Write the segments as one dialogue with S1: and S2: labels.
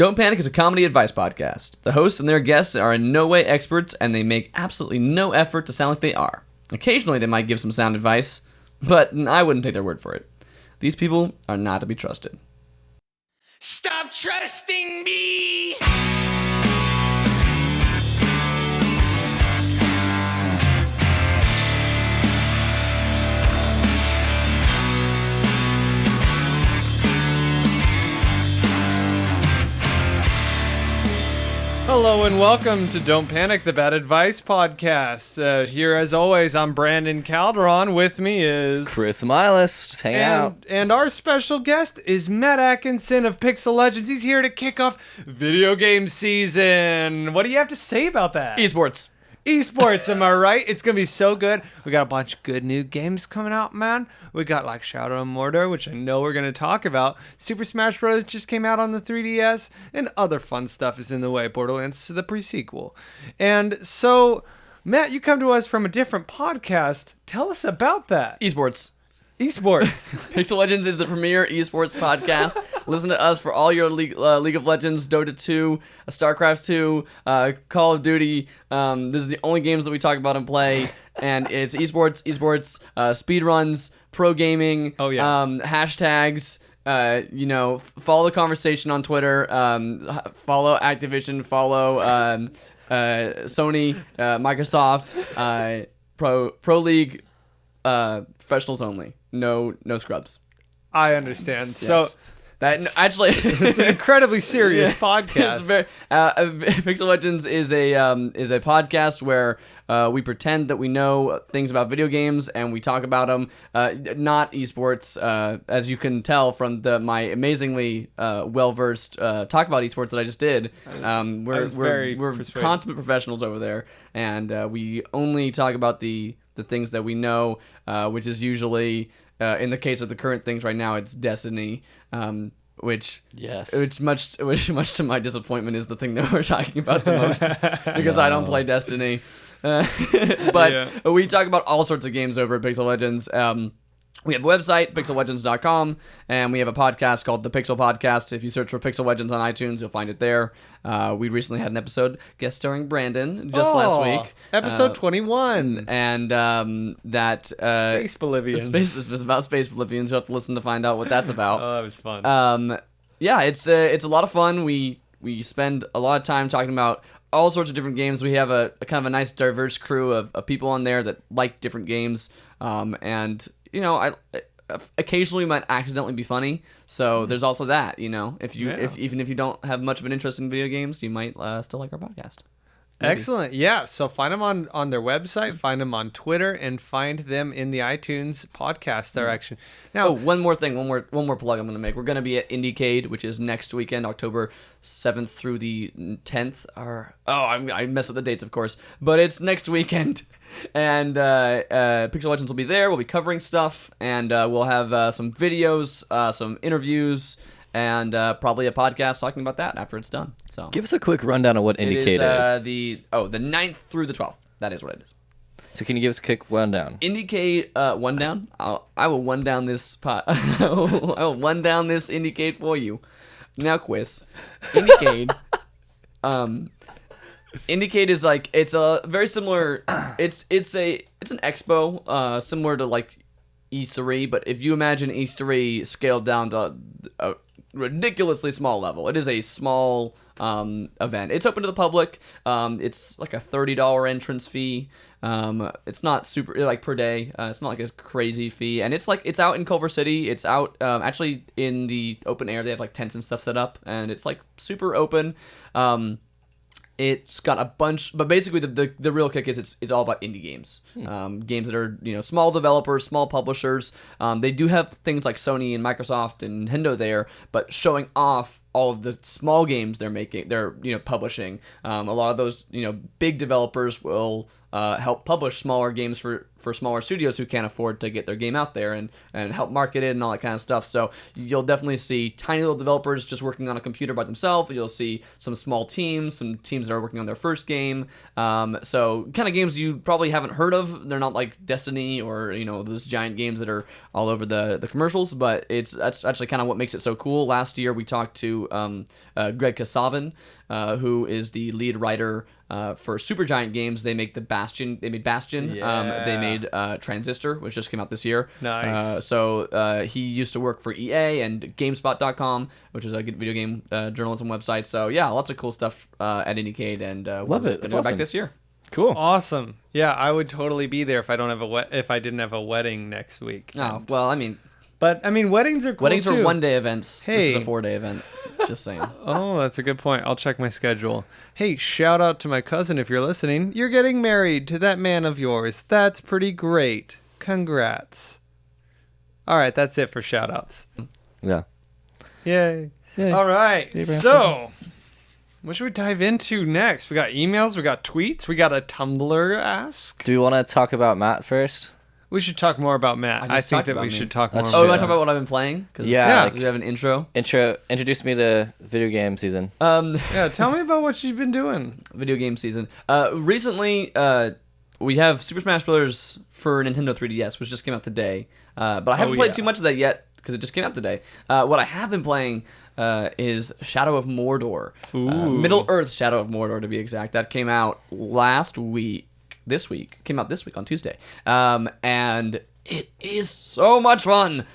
S1: Don't Panic is a comedy advice podcast. The hosts and their guests are in no way experts, and they make absolutely no effort to sound like they are. Occasionally, they might give some sound advice, but I wouldn't take their word for it. These people are not to be trusted.
S2: Stop trusting me!
S3: Hello and welcome to Don't Panic, the Bad Advice Podcast. Here, as always, I'm Brandon Calderon. With me is
S4: Chris Miles. Just hang out.
S3: And our special guest is Matt Atkinson of Pixel Legends. He's here to kick off video game season. What do you have to say about that?
S1: Esports.
S3: Esports, am I right? It's going to be so good. We got a bunch of good new games coming out, man. We got like Shadow of Mordor, which I know we're going to talk about. Super Smash Bros. Just came out on the 3DS, and other fun stuff is in the way. Borderlands to the pre-sequel. And so, Matt, you come to us from a different podcast. Tell us about that.
S1: Esports.
S3: Esports.
S1: Pixel Legends is the premier esports podcast. Listen to us for all your League of Legends, Dota 2, StarCraft 2, Call of Duty. This is the only games that we talk about and play. And it's esports, speedruns, pro gaming, hashtags. Follow the conversation on Twitter. Follow Activision. Follow Sony, Microsoft, Pro League, professionals only. No scrubs.
S3: I understand.
S1: Yes.
S3: So
S1: that actually
S3: it's an incredibly serious podcast.
S1: It's very, Pixel Legends is a podcast where we pretend that we know things about video games and we talk about them. Not esports, as you can tell from my amazingly well-versed talk about esports that I just did. We're consummate professionals over there, and we only talk about the things that we know, which is usually, in the case of the current things right now, it's Destiny, which much to my disappointment is the thing that we're talking about the most, because I don't play Destiny. But we talk about all sorts of games over at Pixel Legends. We have a website, pixellegends.com, and we have a podcast called The Pixel Podcast. If you search for Pixel Legends on iTunes, you'll find it there. We recently had an episode guest starring Brandon just last week.
S3: Episode 21.
S1: And
S3: Space Bolivians.
S1: It was about Space Bolivians. You'll have to listen to find out what that's about.
S3: Oh, that was fun.
S1: It's a lot of fun. We spend a lot of time talking about all sorts of different games. We have a kind of a nice diverse crew of people on there that like different games. And I occasionally might accidentally be funny, so there's also that. If even if you don't have much of an interest in video games, you might still like our podcast. Maybe.
S3: Excellent. Yeah. So find them on their website, find them on Twitter, and find them in the iTunes podcast direction. Now,
S1: one more thing, one more plug I'm going to make. We're going to be at Indiecade, which is next weekend, October 7th through the 10th. I mess up the dates, of course, but it's next weekend. And Pixel Legends will be there. We'll be covering stuff, and we'll have some videos, some interviews, and probably a podcast talking about that after it's done. So
S4: Give us a quick rundown of what Indiecade is.
S1: The 9th through the 12th. That is what it is.
S4: So can you give us a quick rundown?
S1: Indiecade, one down. I will one down this I will one down this Indiecade for you. Now, quiz. Indiecade. Indiecade is like, it's a very similar. It's an expo, similar to like E3, but if you imagine E3 scaled down to a ridiculously small level, it is a small event. It's open to the public. It's like a $30 entrance fee. It's not super like per day. It's not like a crazy fee, and it's out in Culver City. It's out actually in the open air. They have like tents and stuff set up, and it's like super open. It's got a bunch, but basically the real kick is it's all about indie games, games that are small developers, small publishers. They do have things like Sony and Microsoft and Nintendo there, but showing off all of the small games they're publishing. A lot of those big developers will help publish smaller games for smaller studios who can't afford to get their game out there and help market it and all that kind of stuff. So you'll definitely see tiny little developers just working on a computer by themselves. You'll see some small teams, some teams that are working on their first game. So kind of games you probably haven't heard of. They're not like Destiny or those giant games that are all over the commercials, but that's actually kind of what makes it so cool. Last year we talked to to Greg Kasavin, who is the lead writer for Supergiant Games. They make Bastion. They made Bastion.
S3: Yeah.
S1: They made Transistor, which just came out this year.
S3: Nice.
S1: So he used to work for EA and GameSpot.com, which is a good video game journalism website. So yeah, lots of cool stuff at Indiecade, and
S4: Love it.
S1: Gonna
S4: That's
S1: go
S4: awesome.
S1: back this year.
S4: Cool.
S3: Awesome. Yeah, I would totally be there if I didn't have a wedding next week.
S1: Oh well, I mean,
S3: But I mean, weddings are cool
S1: weddings
S3: too.
S1: are 1-day events.
S3: Hey.
S1: This is a 4-day event. Just saying.
S3: Oh, that's a good point. I'll check my schedule. Hey, shout out to my cousin if you're listening. You're getting married to that man of yours. That's pretty great. Congrats. All right, that's it for shout outs.
S4: Yeah.
S3: Yay.
S4: Yay.
S3: All right.
S4: Abraham
S3: So, what should we dive into next? We got emails, we got tweets, we got a Tumblr ask.
S4: Do we want to talk about Matt first?
S3: We should talk more about Matt.
S1: I
S3: I
S1: just
S3: think
S1: talked
S3: that
S1: about
S3: we
S1: me.
S3: should talk more
S4: That's
S1: Oh,
S3: about
S1: you want
S3: Matt.
S1: to talk about what I've been playing? 'Cause,
S4: Yeah.
S1: Do you have an intro?
S4: Introduce me to video game season.
S3: Yeah, tell me about what you've been doing.
S1: Video game season. Recently, we have Super Smash Bros. For Nintendo 3DS, which just came out today. But I haven't played
S3: yeah.
S1: too much of that yet because it just came out today. What I have been playing is Shadow of Mordor. Middle Earth Shadow of Mordor, to be exact. That came out last week. Came out this week on Tuesday. And it is so much fun.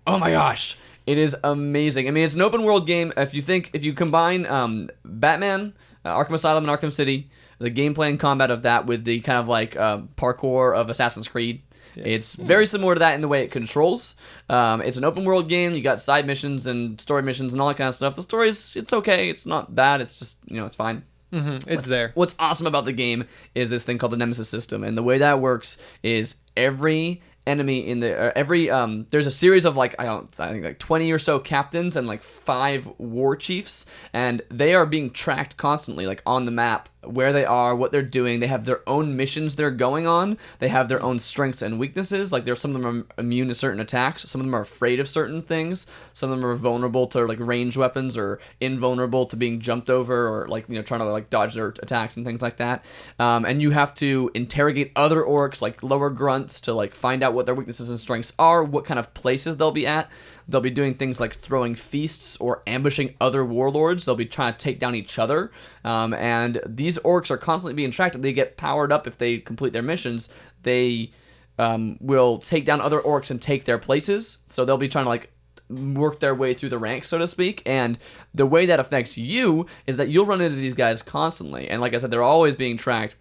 S1: Oh my gosh. It is amazing. I mean, it's an open world game. If you combine Batman, Arkham Asylum, and Arkham City, the gameplay and combat of that with the kind of like parkour of Assassin's Creed, it's very similar to that in the way it controls. It's an open world game. You got side missions and story missions and all that kind of stuff. The story's, it's okay. It's not bad. It's just, it's fine.
S3: It's there.
S1: What's awesome about the game is this thing called the Nemesis system, and the way that works is every enemy in the there's a series of I think like 20 or so captains and like 5 war chiefs, and they are being tracked constantly, like on the map, where they are, what they're doing. They have their own missions they're going on. They have their own strengths and weaknesses. Like there's some of them are immune to certain attacks. Some of them are afraid of certain things. Some of them are vulnerable to like ranged weapons or invulnerable to being jumped over or trying to like dodge their attacks and things like that. And you have to interrogate other orcs, like lower grunts, to like find out what their weaknesses and strengths are, what kind of places they'll be at. They'll be doing things like throwing feasts or ambushing other warlords. They'll be trying to take down each other. And these orcs are constantly being tracked. They get powered up if they complete their missions. They will take down other orcs and take their places. So they'll be trying to like work their way through the ranks, so to speak. And the way that affects you is that you'll run into these guys constantly. And like I said, they're always being tracked.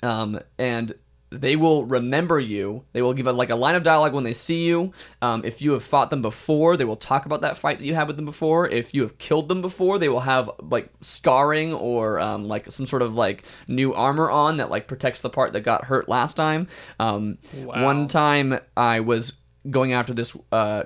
S1: And they will remember you. They will give a line of dialogue when they see you. If you have fought them before, they will talk about that fight that you had with them before. If you have killed them before, they will have like scarring or like some sort of like new armor on that like protects the part that got hurt last time. One time I was going after this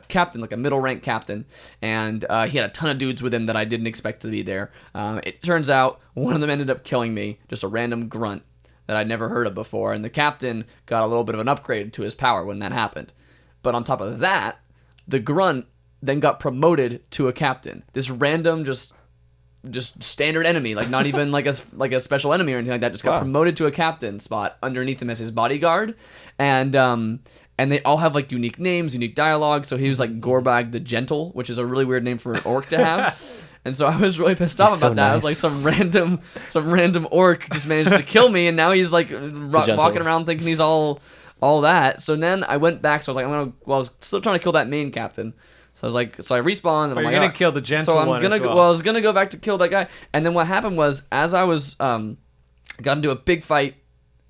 S1: captain, like a middle rank captain, and he had a ton of dudes with him that I didn't expect to be there. It turns out one of them ended up killing me, just a random grunt that I'd never heard of before, and the captain got a little bit of an upgrade to his power when that happened. But on top of that, the grunt then got promoted to a captain. This random just standard enemy, like not even like a special enemy or anything like that, just got promoted to a captain spot underneath him as his bodyguard. And they all have like unique names, unique dialogue. So he was like Gorbag the Gentle, which is a really weird name for an orc to have. And so I was really pissed off about that. I was like, some random orc just managed to kill me, and now he's like walking around thinking he's all that. So then I went back. So I was like, I was still trying to kill that main captain. So I was like, so I respawned, and
S3: But
S1: I'm
S3: you're
S1: like,
S3: gonna kill the gentle
S1: so I'm
S3: one
S1: gonna
S3: as well.
S1: Well, I was gonna go back to kill that guy, and then what happened was, as I was got into a big fight,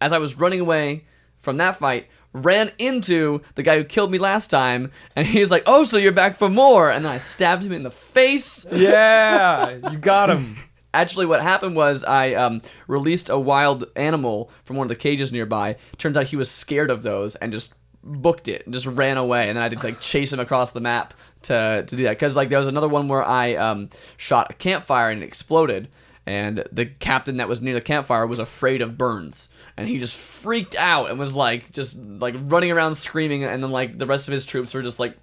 S1: as I was running away from that fight, ran into the guy who killed me last time, and he's like, "Oh, so you're back for more?" And then I stabbed him in the face.
S3: Yeah, you got him.
S1: Actually, what happened was I released a wild animal from one of the cages nearby. Turns out he was scared of those and just booked it and just ran away. And then I had to like chase him across the map to do that. Because like there was another one where I shot a campfire and it exploded. And the captain that was near the campfire was afraid of burns, and he just freaked out and was like just like running around screaming. And then like the rest of his troops were just like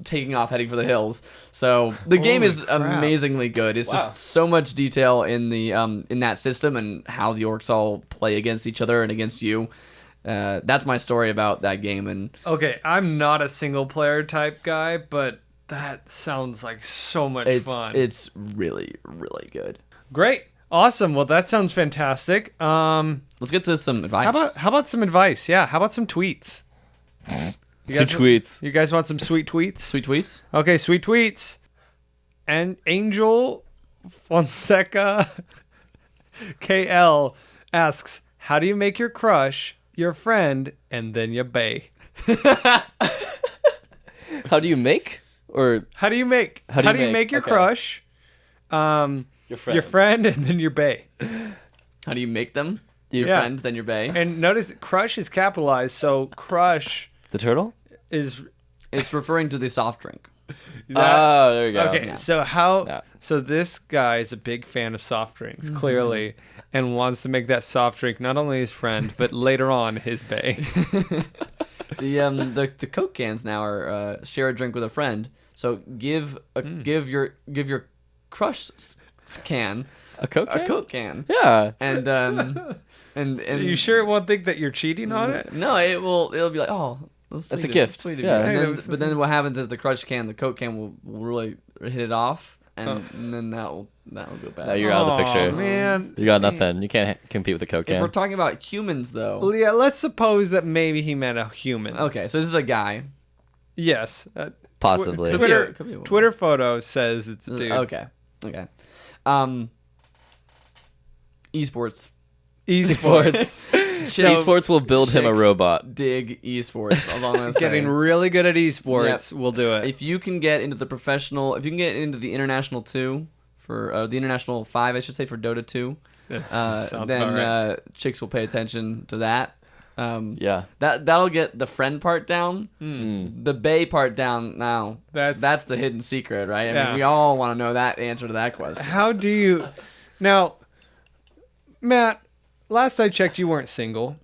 S1: taking off, heading for the hills. So the game is amazingly good. It's just so much detail in the in that system and how the orcs all play against each other and against you. That's my story about that game. And
S3: Okay, I'm not a single player type guy, but That sounds like so much fun.
S1: It's really, really good.
S3: Great. Awesome. Well, that sounds fantastic.
S1: Let's get to some advice.
S3: How about some advice? Yeah. How about some tweets?
S4: Some tweets.
S3: You guys want some sweet tweets?
S1: sweet tweets?
S3: Okay, sweet tweets. And Angel Fonseca KL asks, how do you make your crush your friend and then your bae?
S4: How do you make? Or
S3: How do you make your
S4: Okay.
S3: crush your friend and then your bae?
S1: How do you make them? Your
S3: Yeah.
S1: friend, then your bae.
S3: And notice crush is capitalized, so crush
S4: the turtle?
S3: is
S1: It's referring to the soft drink.
S4: Oh, there you go.
S3: okay.
S1: Yeah.
S3: So how?
S4: Yeah.
S3: So this guy is a big fan of soft drinks, clearly, and wants to make that soft drink not only his friend but later on his bae.
S1: The Coke cans now are share a drink with a friend. So give your crush can
S4: A Coke can?
S1: a Coke can.
S4: Yeah.
S1: And and
S3: Are you sure it won't think that you're cheating on it?
S1: No, it'll be like, oh, that's
S4: That's a
S1: sweet
S4: gift.
S1: Sweet of
S4: Yeah.
S1: you.
S3: Hey, that
S1: And
S3: was
S1: then, but then what happens is the Coke can will really hit it off, and then that will go bad.
S4: Now you're out of the picture.
S3: Oh, man.
S4: You got
S3: See?
S4: nothing. You can't compete with the Coke
S1: If we're
S4: can.
S1: talking about humans, though,
S3: Well, yeah, let's suppose that maybe he meant a human.
S1: okay, so this is a guy.
S3: Yes.
S4: Possibly.
S1: Could be
S3: Twitter,
S1: a- could be a woman.
S3: Twitter photo says it's a dude.
S1: Okay. Esports.
S3: Esports.
S4: Esports will build him a
S1: Chicks
S4: robot.
S1: Dig esports. That's all I'm gonna say.
S3: Getting really good at esports will do it.
S1: If you can get into the professional, if you can get into the international 2 for the international 5, I should say, for Dota 2,
S3: Sounds
S1: then
S3: about right.
S1: chicks will pay attention to that.
S4: Yeah.
S1: That'll get the friend part down. The bae part down. Now that's the hidden secret, right? I
S3: Yeah.
S1: mean, we all want to know that answer to that question.
S3: How do you now, Matt? Last I checked, you weren't single.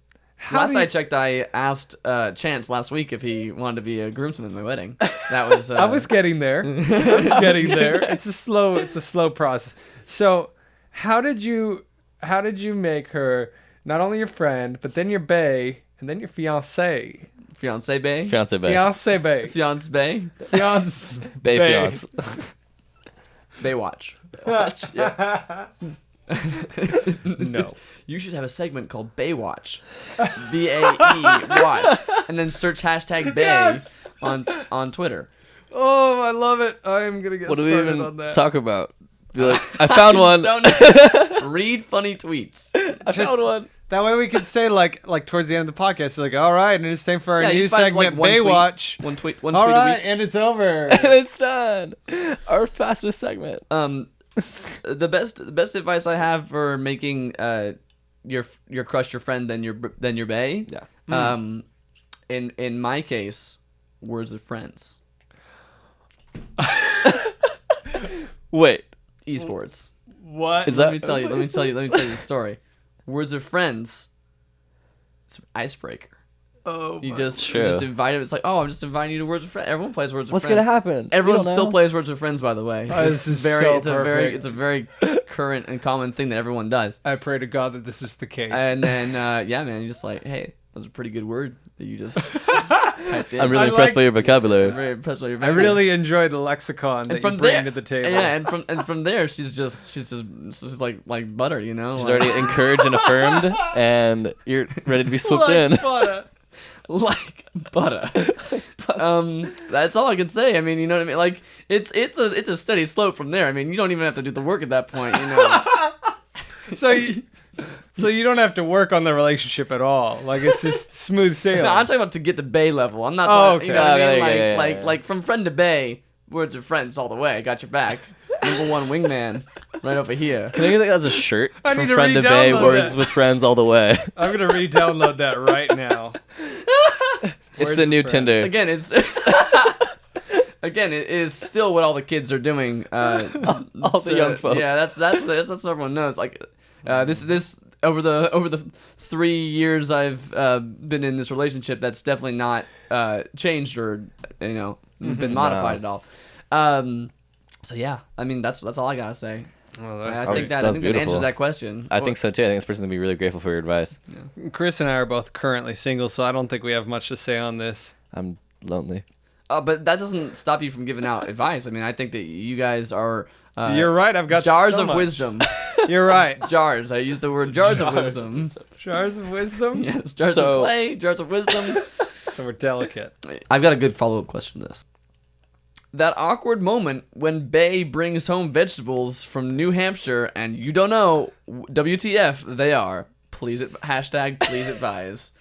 S1: Last I checked, I asked Chance last week if he wanted to be a groomsman at my wedding. That was
S3: I was getting there. It's a slow process. So, how did you make her not only your friend, but then your bae, and then your fiance?
S1: fiance bae.
S4: Fiance bae.
S3: Fiance bae.
S1: Fiance bae.
S3: Fiance.
S4: Bae fiance.
S1: Baywatch.
S3: No.
S1: You should have a segment called Baywatch. BAE watch. And then search hashtag Bay
S3: Yes!
S1: on Twitter.
S3: Oh, I love it. I'm gonna get
S4: What do we
S3: started
S4: even
S3: on that.
S4: talk about? Be like, I found one.
S1: Don't just read funny tweets.
S4: I found one.
S3: That way we could say like towards the end of the podcast, like, all right, and it's time for our
S1: Yeah, you
S3: new
S1: just find,
S3: segment,
S1: like, one tweet.
S3: Baywatch.
S1: One tweet
S3: All
S1: a
S3: right,
S1: week.
S3: and it's over.
S4: And it's done. Our fastest segment.
S1: The best advice I have for making your crush your friend than your bae.
S4: Yeah.
S1: In my case, words of friends.
S4: Wait.
S1: Esports.
S3: What?
S4: Is that?
S1: Let me tell you the story. Words of friends. It's an icebreaker.
S3: Oh,
S1: You
S3: my-
S1: just
S4: True.
S1: invite him. It's like, oh, I'm just inviting you to Words of Friends. Everyone plays Words of
S4: What's
S1: Friends.
S4: gonna happen?
S1: Everyone
S4: You don't
S1: still
S4: know?
S1: plays Words of Friends, by the way.
S3: Oh, this is so perfect.
S1: It's a very current and common thing that everyone does.
S3: I pray to God that this is the case.
S1: And then, yeah, man, you're just like, hey, that was a pretty good word that you just typed in.
S4: I'm really
S3: I
S4: impressed
S3: like-
S4: by your
S1: I'm
S4: vocabulary.
S1: very impressed by your
S3: I really enjoy the lexicon that you bring to the table.
S1: Yeah, and from there, she's just like butter, you know.
S4: She's
S1: like,
S4: already encouraged and affirmed, and you're ready to be swooped in.
S1: like butter. That's all I can say. I mean, you know what I mean? Like it's a steady slope from there. I mean, you don't even have to do the work at that point, you know.
S3: So you don't have to work on the relationship at all. Like it's just smooth sailing.
S1: No, I'm talking about to get to bay level. I'm not.
S3: Oh,
S1: talking,
S3: okay.
S1: You know what I mean?
S4: Yeah,
S1: Like
S4: yeah.
S1: like from friend to bay, words of friends all the way. I got your back. Number one wingman, right over here.
S4: Can I get that as a shirt?
S3: I
S4: From
S3: need to
S4: friend to bay,
S3: re-download
S4: words
S3: that.
S4: with friends all the way.
S3: I'm gonna re-download that right now.
S4: It's
S3: Words
S4: the
S3: with
S4: new
S3: friends.
S4: Tinder.
S1: Again, it's again, it is still what all the kids are doing.
S4: All the young folk.
S1: Yeah, that's what everyone knows. Like this over the 3 years I've been in this relationship, that's definitely not changed or been modified at all. So yeah, I mean that's all I gotta say.
S3: Well,
S1: I
S3: that's
S1: think that
S4: beautiful.
S1: answers that question.
S4: I think so too. I think this person's gonna be really grateful for your advice.
S3: Chris and I are both currently single, so I don't think we have much to say on this.
S4: I'm lonely.
S1: But that doesn't stop you from giving out advice. I mean, I think that you guys are.
S3: You're right. I've got
S1: jars
S3: so
S1: of
S3: much.
S1: wisdom.
S3: You're right.
S1: Jars. I use the word jars of wisdom.
S3: Jars of wisdom.
S1: Yes, jars of clay, jars of wisdom.
S3: So we're delicate.
S1: I've got a good follow-up question to this. That awkward moment when Bay brings home vegetables from New Hampshire and you don't know WTF they are. Please advise.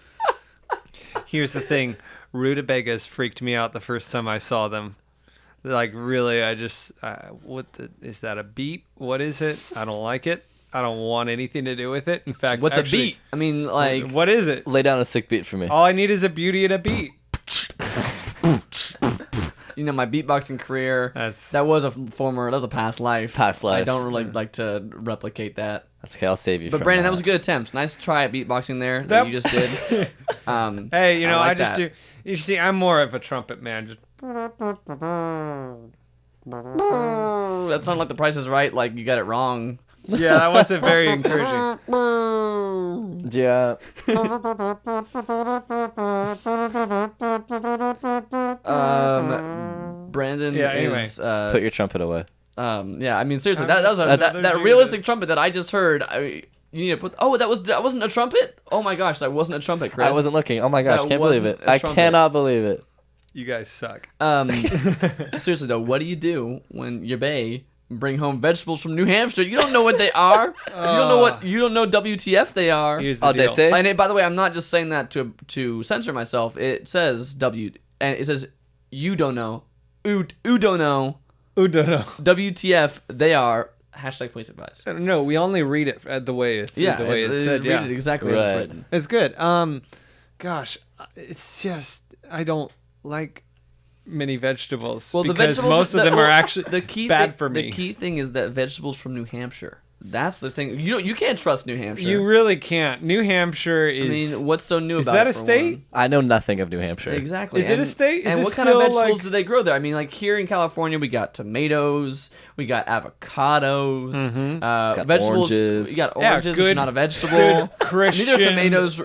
S3: Here's the thing. Rutabagas freaked me out the first time I saw them. Like, really, I just... is that a beet? What is it? I don't like it. I don't want anything to do with it. In fact,
S1: What's
S3: actually,
S1: a beet? I mean, like...
S3: What is it?
S4: Lay down a sick beat for me.
S3: All I need is a beauty and a beat.
S1: You know, my beatboxing career,
S3: That's-
S1: that was a past life.
S4: Past life.
S1: I don't really like to replicate that.
S4: That's okay. I'll save you.
S1: But
S4: from
S1: Brandon, that was a good attempt. Nice try at beatboxing there that you just did.
S3: Hey, you know, I
S1: like
S3: just
S1: that.
S3: do... You see, I'm more of a trumpet man. Just...
S1: That sounded like The Price is Right, like you got it wrong.
S3: Yeah, that wasn't very encouraging.
S4: Yeah.
S1: Brandon
S3: Yeah, anyway.
S1: is...
S4: Put your trumpet away.
S1: yeah, I mean, seriously,
S3: I'm
S1: that was
S3: just-
S1: that
S3: That's-
S1: realistic trumpet that I just heard. You need to put... Oh, that wasn't a trumpet? Oh my gosh, that wasn't a trumpet, Chris.
S4: I wasn't looking. Oh my gosh,
S1: That
S4: can't believe it.
S1: wasn't a
S4: I
S1: trumpet.
S4: cannot believe it.
S3: You guys suck.
S1: Seriously though, what do you do when your bae bring home vegetables from New Hampshire? You don't know what they are. You don't know WTF they are.
S3: Here's the
S4: Oh,
S3: deal.
S4: they say?
S1: And by the way, I'm not just saying that to censor myself. It says and it says you don't know. Ooh don't know.
S3: Ooh, don't know.
S1: WTF they are. Hashtag please advise.
S3: No, we only read it the way it's
S1: Yeah,
S3: the way it's said.
S1: read
S3: Yeah,
S1: it exactly as
S4: Right.
S1: it's written.
S3: it's good. Gosh, it's just I don't like many vegetables.
S1: Well, the
S3: because
S1: vegetables
S3: most of them are actually
S1: the key
S3: bad
S1: thing,
S3: for me.
S1: The key thing is that vegetables from New Hampshire. That's the thing. You can't trust New Hampshire.
S3: You really can't. New Hampshire is.
S1: I mean, what's so new
S3: is
S1: about
S3: that
S1: it?
S3: a
S1: for
S3: state?
S1: one?
S4: I know nothing of New Hampshire.
S1: Exactly.
S3: Is it a state? Is
S1: and
S3: it
S1: what kind of
S3: still,
S1: vegetables
S3: like-
S1: do they grow there? I mean, like here in California, we got tomatoes, we got avocados, vegetables.
S4: oranges.
S1: We got
S3: Yeah,
S1: oranges, which
S3: good-
S1: are not a vegetable.
S3: good Christian-
S1: Neither are tomatoes.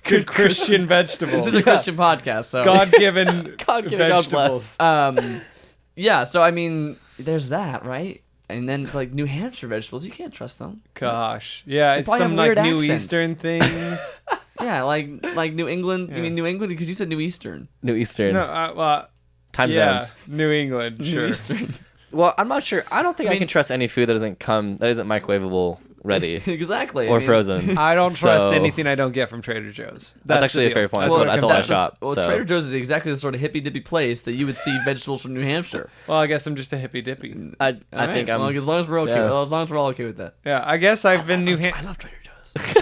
S3: good Christian vegetables.
S1: This is a Christian podcast, so
S3: God-given
S4: God-given, God
S3: vegetables.
S4: bless.
S1: yeah. So I mean, there's that, right? And then like New Hampshire vegetables, you can't trust them.
S3: Gosh, yeah, it's
S1: probably
S3: some
S1: have
S3: like
S1: weird
S3: New
S1: accents.
S3: Eastern things.
S1: Yeah, like New England.
S3: Yeah.
S1: You mean New England because you said New Eastern.
S4: New Eastern.
S3: No, well,
S4: Time
S3: yeah,
S4: zones.
S3: New England,
S1: New
S3: sure.
S1: Eastern.
S4: Well, I'm not sure. I don't think I,
S1: mean-
S4: can trust any food that isn't microwavable ready
S1: Exactly.
S4: or
S1: I mean,
S4: frozen.
S3: I don't trust
S4: So-
S3: anything I don't get from Trader Joe's.
S4: That's
S3: the
S4: actually a
S3: deal.
S4: fair point.
S3: That's
S4: That's
S3: what
S4: what-
S3: it
S4: that's
S3: comes
S4: all I
S3: down to.
S4: shop.
S1: Well,
S4: so.
S1: Trader Joe's is exactly the sort of hippy dippy place that you would see vegetables from New Hampshire.
S3: Well, I guess I'm just a hippy dippy.
S4: I
S1: All
S4: think
S1: right,
S4: I'm.
S1: well, as long as we're okay.
S4: yeah.
S1: Well, as long as we're all okay with that.
S3: Yeah, I guess I've been New
S1: I
S3: Hampshire.
S1: love Trader Joe's.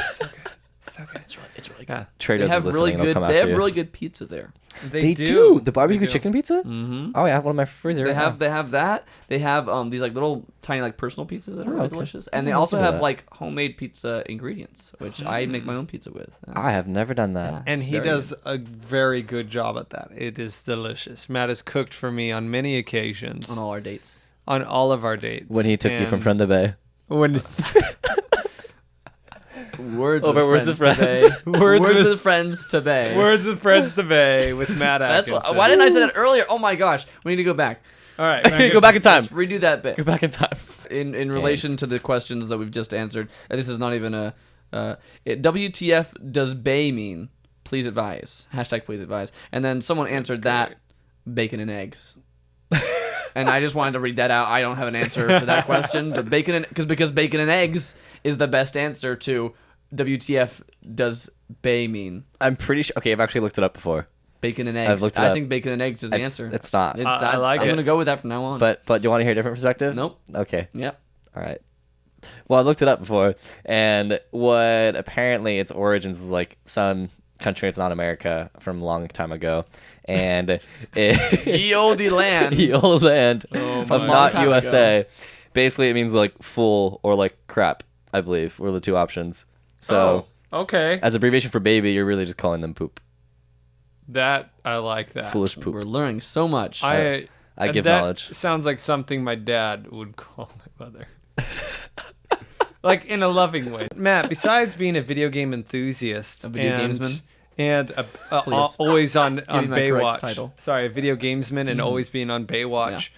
S3: So good.
S1: It's really good.
S3: Yeah.
S4: Trader
S1: They
S4: Joe's
S1: have
S4: is
S1: really
S4: listening. They'll
S1: good.
S4: come
S1: They
S4: after
S1: have
S4: you.
S1: really good pizza there.
S4: They do. The barbecue
S3: They do.
S4: chicken pizza?
S1: Mm-hmm.
S4: Oh, I have one in my freezer.
S1: They
S4: right
S1: have
S4: now.
S1: they have that. They have these like little tiny like personal pizzas that are really
S4: okay.
S1: delicious, and they
S4: I'll
S1: also
S4: look into
S1: have
S4: that.
S1: like homemade pizza ingredients, which I make my own pizza with.
S4: I have never done that.
S1: Yeah.
S3: And
S1: It's
S3: he
S1: very
S3: does a very good job at that. It is delicious. Matt has cooked for me on many occasions
S1: on all our dates.
S3: on all of our dates.
S4: When he took you from
S3: And
S4: friend to bay.
S3: when
S1: Words
S4: Over
S1: with
S4: Words with
S1: friends.
S4: Friends.
S1: To bay.
S3: Words
S1: Words
S3: with-
S1: with friends to bay.
S3: Words with Friends to Bay with Matt
S1: That's
S3: Atkinson.
S1: why didn't I say that earlier? Oh my gosh, we need to go back.
S3: All right,
S4: Go back in time.
S1: Let's redo that bit.
S4: Go back in time.
S1: In relation to the questions that we've just answered, and this is not even a WTF does bay mean? Please advise. Hashtag please advise. And then someone answered that bacon and eggs. And I just wanted to read that out. I don't have an answer to that question, but because bacon and eggs is the best answer to WTF does bay mean?
S4: I'm pretty sure. Okay, I've actually looked it up before.
S1: Bacon and eggs.
S4: I've looked it
S1: I
S4: up.
S1: think bacon and eggs is the answer.
S4: It's not.
S3: I like
S1: I'm
S3: it.
S1: gonna go with that from now on.
S4: But do you want to hear a different perspective?
S1: Nope.
S4: Okay.
S1: Yep.
S4: All right. Well, I looked it up before, and what apparently its origins is like some country. It's not America from a long time ago, and
S1: Ye olde land.
S4: the old land
S3: Oh
S4: of
S3: my
S4: not
S1: time
S4: USA. Basically, it means like full or like crap. I believe were the two options. So,
S3: okay,
S4: as abbreviation for baby, you're really just calling them poop.
S3: that I like that.
S4: Foolish poop.
S1: We're learning so much.
S3: I
S4: give
S3: that
S4: knowledge.
S3: Sounds like something my dad would call my mother. Like in a loving way. Matt, besides being a video game enthusiast,
S1: A video
S3: and
S1: gamesman?
S3: and
S1: Please.
S3: always on
S1: me my correct
S3: Baywatch.
S1: title.
S3: Sorry, a video gamesman and always being on Baywatch.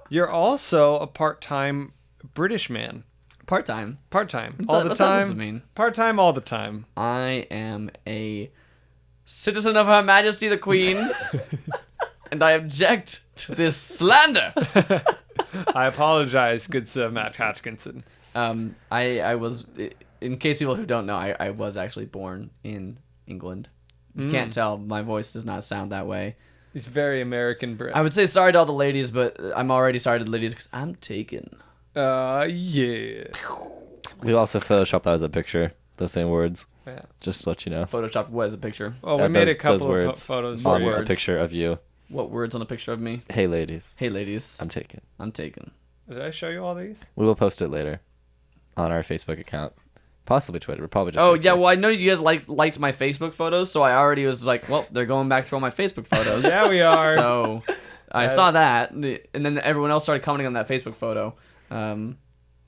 S3: You're also a part-time British man.
S1: Part-time.
S3: Part-time.
S1: What's
S3: All
S1: that-
S3: the
S1: what's that
S3: time.
S1: supposed to mean?
S3: Part-time all the time.
S1: I am a citizen of Her Majesty the Queen, and I object to this slander.
S3: I apologize, good Sir Matt Hatchinson.
S1: I was, in case people who don't know, I was actually born in England. You can't tell, my voice does not sound that way.
S3: He's very American Brit.
S1: I would say sorry to all the ladies, but I'm already sorry to the ladies because I'm taken.
S3: Yeah.
S4: We also photoshopped that as a picture. The same words.
S3: Yeah.
S4: Just to let you know.
S1: Photoshopped what is a picture?
S3: Well, we made a
S4: those
S3: couple of
S4: words
S3: photos
S1: What
S3: for
S4: on
S3: you.
S4: a
S1: words?
S4: picture of you.
S1: What words on a picture of me?
S4: Hey, ladies.
S1: Hey, ladies.
S4: I'm taken.
S1: I'm taken.
S3: Did I show you all these?
S4: We will post it later on our Facebook account. Possibly Twitter, but probably just
S1: Oh,
S4: Facebook.
S1: yeah, well, I know you guys liked my Facebook photos, so I already was like, well, they're going back through all my Facebook photos.
S3: Yeah, we are.
S1: So I saw that, and then everyone else started commenting on that Facebook photo.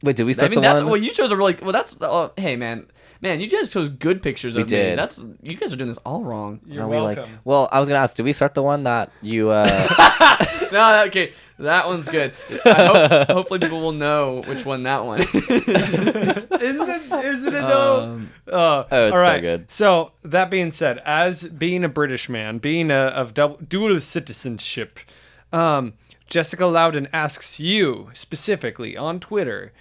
S4: Wait, did we
S1: I
S4: start
S1: mean,
S4: the
S1: that's
S4: one?
S1: well, you chose a really well. That's hey, man, you guys chose good pictures of me.
S4: did.
S1: That's you guys are doing this all wrong.
S3: You're
S4: Are we
S3: welcome.
S4: well, I was gonna ask, did we start the one that you?
S1: No, okay, that one's good. Hopefully, people will know which one that one.
S3: Isn't it though?
S4: Oh, it's
S3: all right.
S4: so good.
S3: So that being said, as being a British man, being of dual citizenship, Jessica Loudon asks you specifically on Twitter,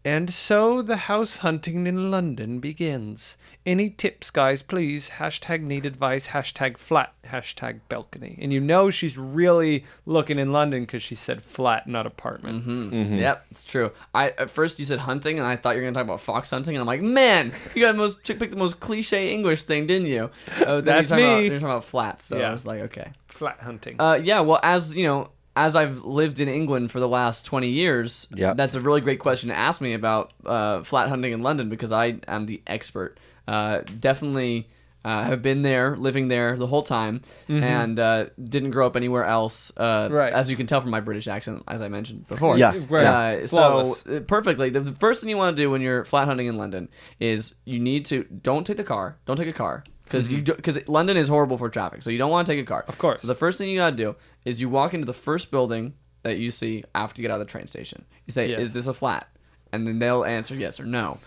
S3: and so the house hunting in London begins. Any tips, guys, please? Hashtag need advice, hashtag flat, hashtag balcony. And you know she's really looking in London because she said flat, not apartment.
S4: Mm-hmm.
S1: Yep, it's true. At first you said hunting, and I thought you were gonna talk about fox hunting, and I'm like, man, you got picked the most cliche English thing, didn't you? Then
S3: That's
S1: you're
S3: me.
S1: You're talking about flats, so
S3: Yeah.
S1: I was like, okay.
S3: Flat hunting.
S1: Yeah, well, as you know, as I've lived in England for the last 20 years,
S4: Yep.
S1: that's a really great question to ask me about flat hunting in London because I am the expert. Definitely have been there, living there the whole time, and didn't grow up anywhere else.
S3: Right.
S1: As you can tell from my British accent, as I mentioned before.
S4: Yeah.
S3: Right. Flawless.
S1: So perfectly, the first thing you want to do when you're flat hunting in London is you need to don't take a car. Because London is horrible for traffic, so you don't want to take a car.
S3: Of course.
S1: So the first thing you gotta do is you walk into the first building that you see after you get out of the train station. You say,
S3: Yeah.
S1: "Is this a flat?" And then they'll answer yes or no.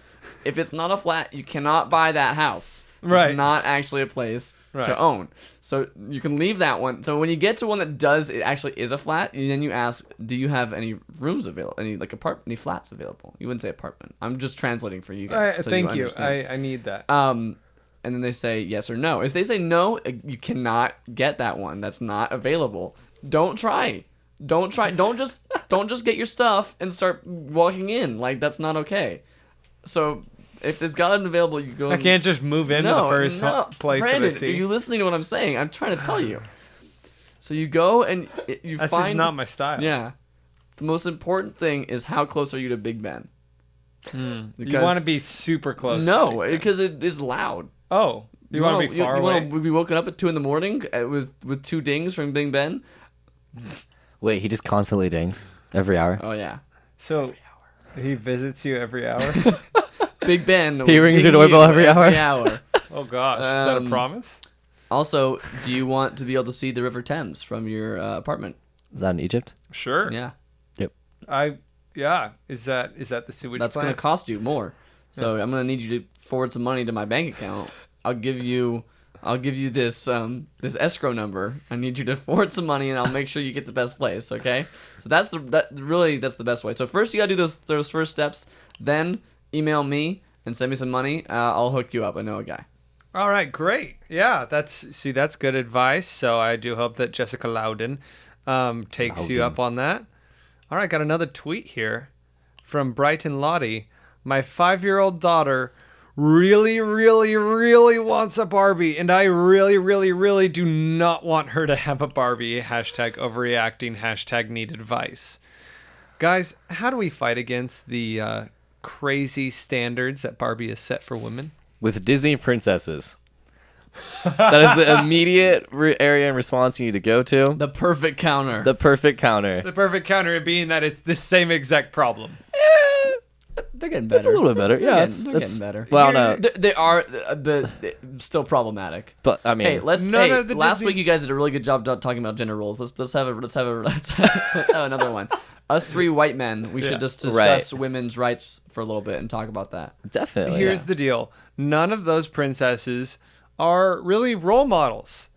S1: If it's not a flat, you cannot buy that house.
S3: Right.
S1: It's not actually a place
S3: Right.
S1: to own. So you can leave that one. So when you get to one that it actually is a flat, and then you ask, "Do you have any rooms available? Any flats available?" You wouldn't say apartment. I'm just translating for you guys. so
S3: Thank you.
S1: understand.
S3: I need that.
S1: And then they say yes or no. If they say no, you cannot get that one. That's not available. Don't try. Don't just get your stuff and start walking in. Like that's not okay. So if it's got it available, you go.
S3: I can't just move into the first place that I
S1: Brandon,
S3: see.
S1: are you listening to what I'm saying? I'm trying to tell you. So you go and you
S3: That's
S1: find.
S3: just not my style.
S1: Yeah. The most important thing is how close are you to Big Ben?
S3: You want to be super close.
S1: No,
S3: to Big Ben.
S1: because it is loud.
S3: Oh, you want to be far
S1: you
S3: away?
S1: want to be woken up at 2 a.m. With 2 dings from Big Ben?
S4: Wait, he just constantly dings every hour.
S1: Oh yeah,
S3: So he visits you every hour.
S1: Big Ben.
S4: He
S1: will
S4: rings
S1: ding
S4: your doorbell
S1: you
S4: every hour?
S1: hour.
S3: Oh gosh, is that a promise?
S1: Also, do you want to be able to see the River Thames from your apartment?
S4: Is that in Egypt?
S3: Sure.
S1: Yeah,
S3: Yeah. Is that the sewage
S1: that's
S3: plant?
S1: gonna cost you more. So I'm gonna need you to forward some money to my bank account. I'll give you this this escrow number. I need you to forward some money, and I'll make sure you get the best place. Okay? So that's the best way. So first you gotta do those first steps. Then email me and send me some money. I'll hook you up. I know a guy.
S3: All right, great. Yeah, that's good advice. So I do hope that Jessica Loudon takes you up on that. All right, got another tweet here from Brighton Lottie. My 5-year-old daughter really, really, really wants a Barbie, and I really, really, really do not want her to have a Barbie. Hashtag overreacting, hashtag need advice. Guys, how do we fight against the crazy standards that Barbie has set for women?
S4: With Disney princesses. That is the immediate area and response you need to go to.
S1: The perfect counter.
S4: The perfect counter.
S3: The perfect counter being that it's the same exact problem.
S1: They're getting better.
S4: It's a little bit better. Yeah,
S1: they're getting better.
S4: Well, no,
S1: They are still problematic.
S4: but I mean,
S1: Hey, let's.
S3: None
S1: Hey,
S3: of the
S1: last
S3: Disney-
S1: week you guys did a really good job talking about gender roles. Let's have another one. Us three white men. We should just discuss women's rights for a little bit and talk about that.
S4: definitely.
S3: Here's the deal. None of those princesses are really role models.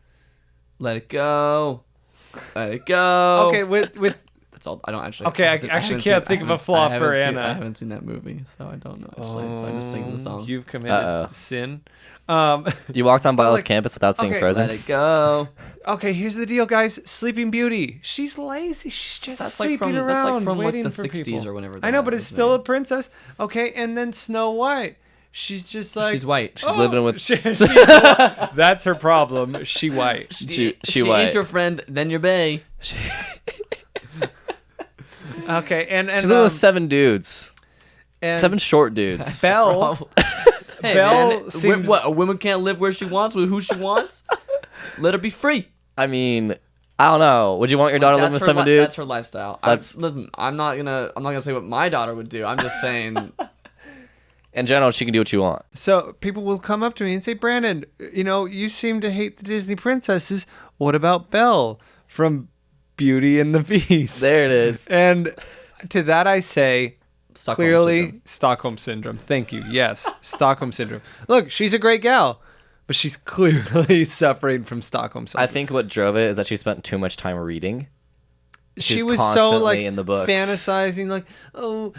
S1: Let it go. Let it go.
S3: Okay, with
S1: That's all. I don't actually.
S3: Okay, I
S1: haven't
S3: actually
S1: seen-
S3: can't think of a flaw for Anna.
S1: I haven't seen that movie, so I don't know. Actually, so I'm just singing the song.
S3: You've committed
S4: Uh-oh.
S3: sin.
S4: You walked on Bella's
S3: like-
S4: campus without seeing
S3: okay,
S4: Frozen.
S1: Let it go.
S3: Okay, here's the deal, guys. Sleeping Beauty. She's lazy. She's just
S1: That's like
S3: sleeping
S1: from
S3: around,
S1: that's like from like
S3: waiting
S1: the
S3: for
S1: 60s
S3: people.
S1: or whenever.
S3: I know,
S1: that
S3: but it's
S1: was
S3: still
S1: made.
S3: a princess. Okay, and then Snow White. She's just like
S1: She's white.
S4: She's living with.
S3: That's her problem. She white.
S4: She
S1: ain't
S4: white.
S1: your friend, then your bae.
S3: Okay, and
S4: She's living with 7 dudes.
S3: and
S4: 7 short dudes.
S3: Belle.
S1: Hey
S3: Belle
S1: man,
S3: seems-
S1: what? A woman can't live where she wants with who she wants. Let her be free.
S4: I mean, I don't know. Would you want your daughter living with 7 dudes?
S1: That's her lifestyle. Listen, I'm not gonna say what my daughter would do. I'm just saying.
S4: In general, she can do what you want.
S3: So people will come up to me and say, Brandon, you seem to hate the Disney princesses. What about Belle from Beauty and the Beast?
S4: There it is.
S3: And to that I say,
S1: Stockholm
S3: clearly,
S1: syndrome.
S3: Stockholm Syndrome. Thank you. Yes, Stockholm Syndrome. Look, she's a great gal, but she's clearly suffering from Stockholm Syndrome.
S4: I think what drove it is that she spent too much time reading.
S3: she
S4: she's
S3: was so
S4: constantly
S3: like
S4: in the books.
S3: fantasizing, like, oh,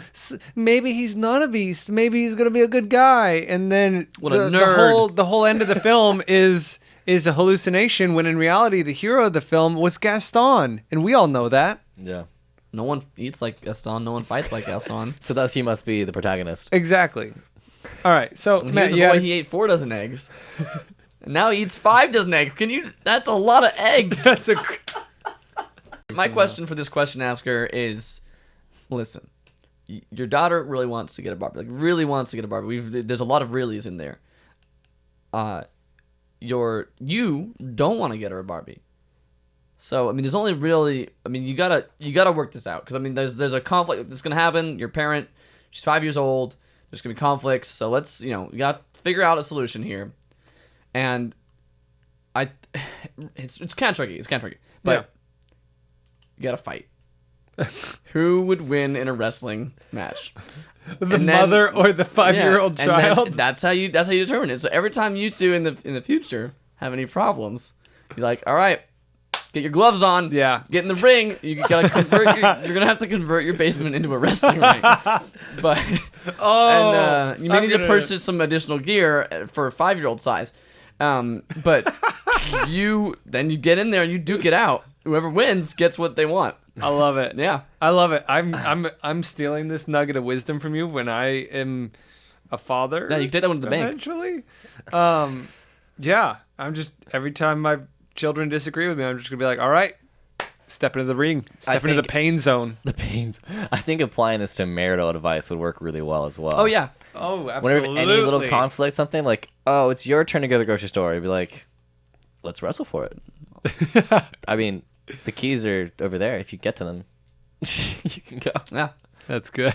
S3: maybe he's not a beast. Maybe he's gonna be a good guy. And then
S1: What a
S3: the
S1: nerd.
S3: whole end of the film is a hallucination. When in reality, the hero of the film was Gaston, and we all know that.
S4: Yeah.
S1: No one eats like Gaston. No one fights like Gaston.
S4: So thus he must be the protagonist.
S3: Exactly. All right, so
S1: When he
S3: Matt,
S1: was a
S3: you
S1: boy,
S3: had-
S1: he ate 4 dozen eggs. And now he eats 5 dozen eggs. That's a lot of eggs.
S3: that's a
S1: My question for this question asker is, listen, your daughter really wants to get a Barbie. Like, really wants to get a Barbie. There's a lot of reallys in there. You don't want to get her a Barbie. So, I mean, there's only really, I mean, you gotta work this out. Because, I mean, there's a conflict that's going to happen. Your parent, she's 5 years old. There's going to be conflicts. So let's, you got to figure out a solution here. And it's kind of tricky. It's kind of tricky. But you got to fight. Who would win in a wrestling match?
S3: the
S1: And then-
S3: mother or the 5-year-old
S1: and then
S3: child.
S1: that's how you determine it. So every time you two in the future have any problems, you're like, all right, get your gloves on.
S3: Yeah.
S1: Get in the ring. You gotta convert. You're gonna have to convert your basement into a wrestling ring. But you may
S3: I'm
S1: need to
S3: gonna-
S1: purchase some additional gear for a 5-year-old size. But you get in there and you duke it out. Whoever wins gets what they want.
S3: I love it.
S1: Yeah.
S3: I love it. I'm stealing this nugget of wisdom from you when I am a father.
S1: Yeah, you can take that one to the bank.
S3: eventually. Yeah. I'm just every time my children disagree with me, I'm just gonna be like, all right, step into the ring, step into the
S4: think-
S3: pain zone.
S4: The pains. I think applying this to marital advice would work really well as well.
S1: Oh yeah.
S3: Oh, absolutely.
S4: Whenever any little conflict, something like, oh, it's your turn to go to the grocery store, you'd be like, let's wrestle for it. I mean, the keys are over there. If you get to them, you can go.
S1: Yeah.
S3: That's good.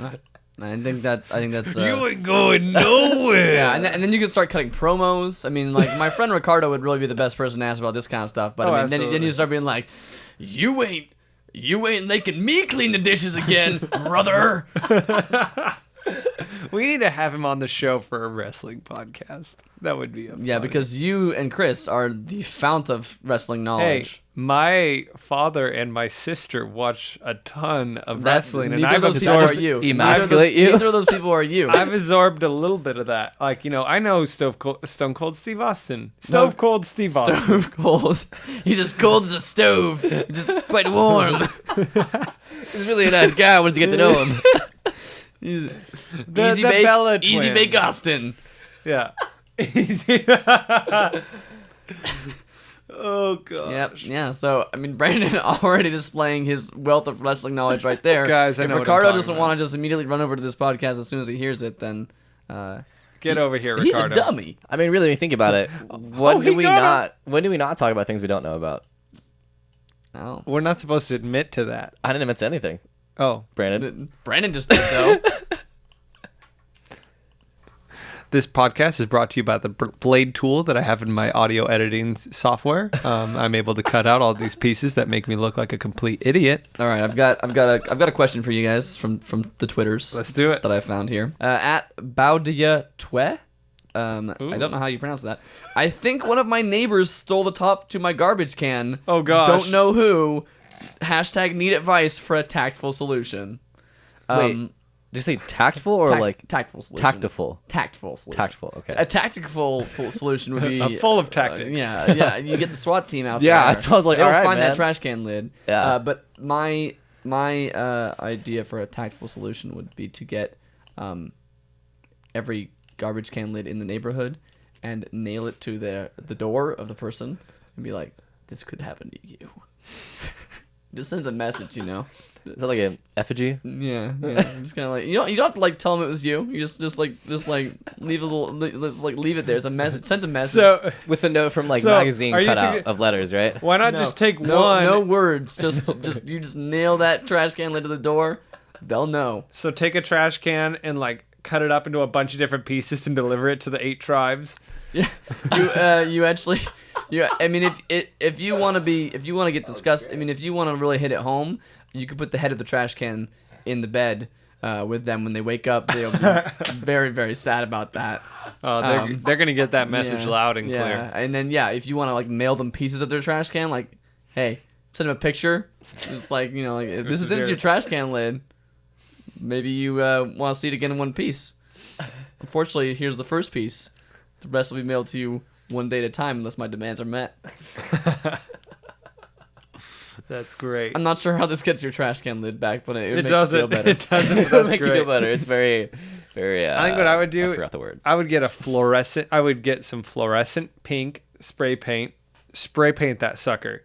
S1: I think that's.
S3: ain't going nowhere.
S1: Yeah, and then you can start cutting promos. I mean, like, my friend Ricardo would really be the best person to ask about this kind of stuff. But
S3: Oh,
S1: I mean, then
S3: absolutely.
S1: you start being like, you ain't making me clean the dishes again, brother.
S3: We need to have him on the show for a wrestling podcast. That would be
S1: Yeah, because you and Chris are the fount of wrestling
S3: hey,
S1: knowledge.
S3: my father and my sister watch a ton of wrestling, and
S1: neither
S3: I've
S1: of those people
S3: absorbed
S1: are you.
S4: emasculate you?
S1: Neither of those people are you.
S3: I've absorbed a little bit of that. Like, I know Stone Cold Steve Austin. Stone Cold Steve Austin.
S1: Stove cold. He's as cold as a stove. Just quite warm.
S4: He's really a nice guy. I wanted to get to know him.
S1: He's
S3: The
S1: easy bake,
S3: Bella
S1: easy
S3: twins.
S1: bake Austin.
S3: Yeah. Oh, God.
S1: Yep. Yeah. So I mean, Brandon already displaying his wealth of wrestling knowledge right there.
S3: Guys, I
S1: if
S3: know what I'm
S1: Ricardo
S3: talking
S1: doesn't
S3: about.
S1: want to just immediately run over to this podcast as soon as he hears it, then
S3: Get over here,
S1: he's
S3: Ricardo.
S1: a dummy.
S4: I mean, really, when you think about it, when
S3: he got
S4: do we not talk about things we don't know about?
S1: Oh,
S3: We're not supposed to admit to that.
S4: I didn't admit to anything,
S3: Oh.
S4: Brandon.
S1: Brandon just did though.
S3: This podcast is brought to you by the Blade tool that I have in my audio editing software. I'm able to cut out all these pieces that make me look like a complete idiot.
S1: All right, I've got a question for you guys from the Twitters.
S3: Let's do it.
S1: That I found here at Baudia Twe. I don't know how you pronounce that. I think one of my neighbors stole the top to my garbage can.
S3: Oh gosh.
S1: Don't know who. Hashtag need advice for a tactful solution.
S4: Wait, did you say tactful or like
S1: tactful solution?
S4: tactful?
S1: Tactful solution.
S4: Tactful. Okay.
S1: A tactical solution would be
S3: Full of tactics.
S1: yeah. You get the SWAT team out there.
S4: Yeah, that's what I was like,
S1: They'll
S4: all right,
S1: find
S4: man.
S1: that trash can lid.
S4: Yeah.
S1: But my idea for a tactful solution would be to get every garbage can lid in the neighborhood and nail it to the door of the person and be like, "This could happen to you." Just sends a message, you know.
S4: Is that like an effigy?
S1: Yeah. I'm just kind of like you don't have to like tell them it was you. You just leave leave it there as a message. Send a message.
S3: So
S4: With a note from like
S3: So,
S4: magazine
S3: are you
S4: cutout
S3: sugge-
S4: of letters, right?
S3: why not
S1: No,
S3: just take
S1: no,
S3: one?
S1: No words. Just you just nail that trash can lid to the door. They'll know.
S3: So take a trash can and like cut it up into a bunch of different pieces and deliver it to the 8 tribes.
S1: Yeah. You actually. Yeah, I mean, if you want to get disgusted, I mean, if you want to really hit it home, you could put the head of the trash can in the bed with them when they wake up. They'll be very, very sad about that.
S3: Oh, they're gonna get that message
S1: Yeah,
S3: loud and
S1: yeah.
S3: clear.
S1: And then if you want to like mail them pieces of their trash can, like, hey, send them a picture. Just like like this is your trash can lid. Maybe you want to see it again in one piece. Unfortunately, here's the first piece. The rest will be mailed to you one day at a time unless my demands are met.
S3: That's great.
S1: I'm not sure how this gets your trash can lid back, but it makes
S3: doesn't.
S1: you feel better.
S3: It doesn't.
S4: It
S3: That's
S4: would make you
S3: great.
S4: feel better. It's very, very.
S3: I think what I would do.
S4: I forgot the word.
S3: I would get I would get some fluorescent pink spray paint. Spray paint that sucker.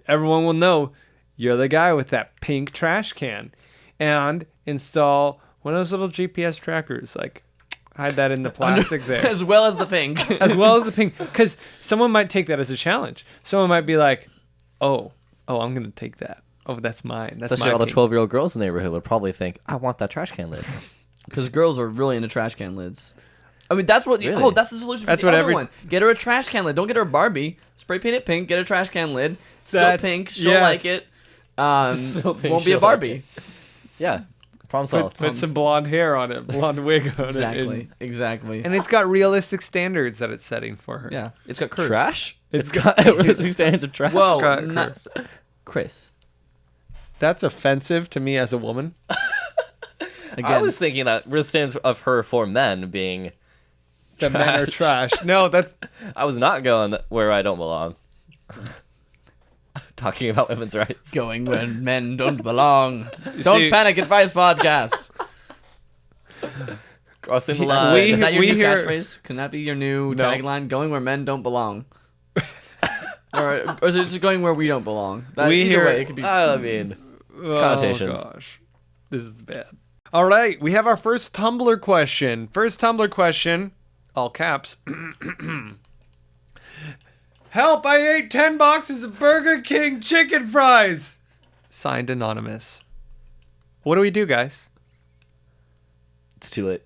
S3: Everyone will know you're the guy with that pink trash can, and install one of those little GPS trackers. Like hide that in the plastic there.
S1: As well as the pink.
S3: As well as the pink, because someone might take that as a challenge. Someone might be like, "Oh, I'm gonna take that. Oh, that's mine. That's
S4: Especially
S3: my
S4: all the
S3: pink."
S4: 12-year-old girls in the neighborhood would probably think, "I want that trash can lid."
S1: Because girls are really into trash can lids. I mean, that's what.
S4: Really?
S1: Oh, that's the solution for
S3: That's
S1: the
S3: what
S1: other one. Get her a trash can lid. Don't get her a Barbie. Spray paint it pink. Get her a trash can lid. Still
S3: That's-
S1: pink. She'll
S3: yes.
S1: like it.
S4: Still pink,
S1: Won't be a
S4: she'll like
S1: Barbie.
S4: Yeah, problem solved.
S3: Put some blonde hair on it, blonde wig on
S1: Exactly.
S3: it.
S1: Exactly.
S3: And it's got realistic standards that it's setting for her.
S1: Yeah, it's got curves.
S4: Trash?
S3: It's
S4: got realistic standards of trash.
S1: Whoa,
S3: got
S1: not Chris.
S3: That's offensive to me as a woman.
S1: Again,
S4: I was thinking that real stands of her for men being.
S3: The men are trash. No, that's
S4: I was not going where I don't belong. Talking about women's rights.
S1: going where men don't belong. Don't
S3: see-
S1: panic, advice podcast.
S4: Crossing the
S3: We-
S4: line.
S1: Is that your
S3: we
S1: new
S3: hear-
S1: catchphrase? Can that be your new
S3: No.
S1: tagline? Going where men don't belong. or is it just going where we don't belong?
S3: We
S1: Either
S3: hear-
S1: way, it could be.
S4: I mean, connotations.
S3: Oh gosh, this is bad. All right, we have our first Tumblr question. First Tumblr question, all caps. Help! I ate 10 boxes of Burger King chicken fries. Signed anonymous. What do we do, guys?
S4: It's too late.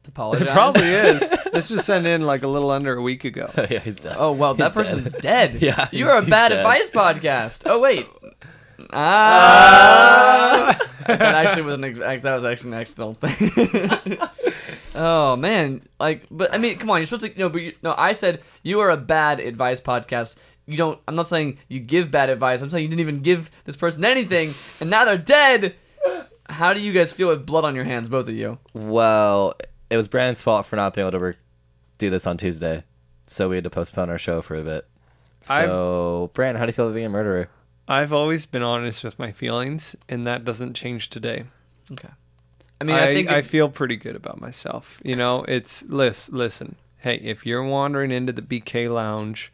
S1: to apologize.
S3: It probably is. This was sent in like a little under a week ago.
S4: Yeah, he's dead.
S1: Oh well, that
S4: He's
S1: person's dead.
S4: Yeah,
S1: you're a
S4: he's
S1: bad
S4: dead.
S1: advice podcast. Oh wait. That actually was that was actually an accidental thing. Oh man, but I mean, come on, you're supposed to no. I said you are a bad advice podcast. You don't. I'm not saying you give bad advice. I'm saying you didn't even give this person anything, and now they're dead. How do you guys feel with blood on your hands, both of you?
S4: Well, it was Brandon's fault for not being able to do this on Tuesday, so we had to postpone our show for a bit. So, Brandon, how do you feel about being a murderer?
S3: I've always been honest with my feelings, and that doesn't change today.
S1: Okay. I mean, I think
S3: I feel pretty good about myself. You know, it's listen. Hey, if you're wandering into the BK Lounge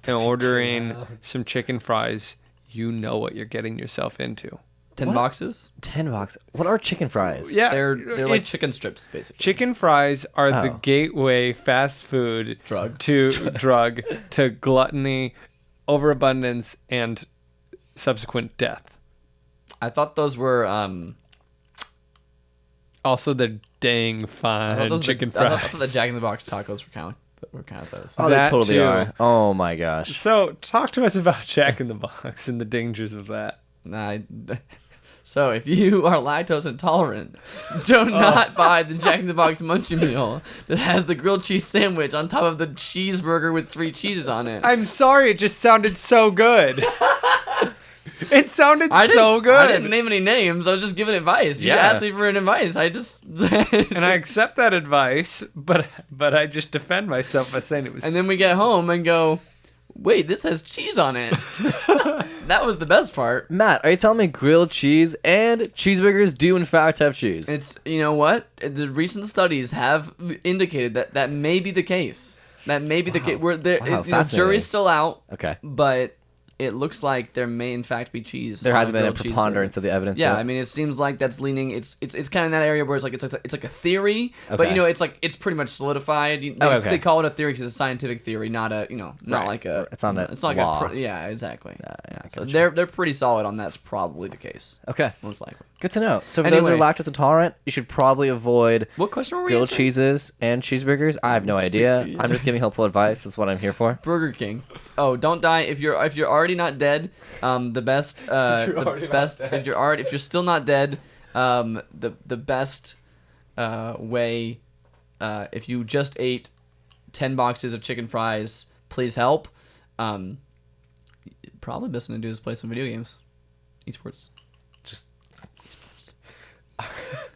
S3: and ordering some chicken fries, you know what you're getting yourself into.
S1: 10 boxes.
S4: $10. What are chicken fries?
S3: Yeah,
S1: They're like
S3: it's-
S1: chicken strips, basically.
S3: Chicken fries are the
S4: Oh.
S3: gateway fast food
S1: Drug.
S3: to gluttony, overabundance, and subsequent death.
S1: I thought those were
S3: Also, they're dang
S1: I
S3: fine
S1: thought
S3: chicken
S1: I
S3: fries.
S1: thought the Jack in the Box tacos were kind of those.
S4: Oh, they
S3: That
S4: totally
S3: too.
S4: are. Oh my gosh.
S3: So, talk to us about Jack in the Box and the dangers of that.
S1: Nah, so if you are lactose intolerant, do not buy the Jack in the Box Munchie Meal that has the grilled cheese sandwich on top of the cheeseburger with 3 cheeses on it.
S3: I'm sorry, it just sounded so good. It sounded
S1: I
S3: so good.
S1: I didn't name any names. I was just giving advice. You
S4: Yeah.
S1: asked me for an advice. I just
S3: And I accept that advice, but I just defend myself by saying it was.
S1: And then we get home and go, wait, this has cheese on it. That was the best part.
S4: Matt, are you telling me grilled cheese and cheeseburgers do in fact have cheese?
S1: It's, you know what? The recent studies have indicated that may be the case. That may be the case. Where there,
S4: Wow,
S1: you know,
S4: fascinating.
S1: jury's still out,
S4: Okay.
S1: but it looks like there may in fact be cheese.
S4: There
S1: on
S4: hasn't been a
S1: grilled cheeseburger.
S4: preponderance of the evidence
S1: Yeah,
S4: yet.
S1: I mean, it seems like that's leaning. It's kind of in that area where it's like a theory, but
S4: Okay.
S1: you know, it's pretty much solidified.
S4: Okay.
S1: They call it a theory because it's a scientific theory, not a not
S4: Right.
S1: like a.
S4: It's not a
S1: It's not
S4: law.
S1: like a. Yeah, exactly.
S4: yeah, I
S1: So
S4: gotcha.
S1: they're pretty solid on that's probably the case,
S4: Okay.
S1: most likely.
S4: Good to know. So for those who are
S1: Anyway.
S4: lactose intolerant, you should probably avoid
S1: What question were we
S4: grilled
S1: answering?
S4: cheeses and cheeseburgers. I have no idea. I'm just giving helpful advice. That's what I'm here for.
S1: Burger King. Oh, don't die if you're already not dead. The best if you're still not dead. The best way if you just ate 10 boxes of chicken fries, please help. Probably best thing to do is play some video games, esports.
S4: Just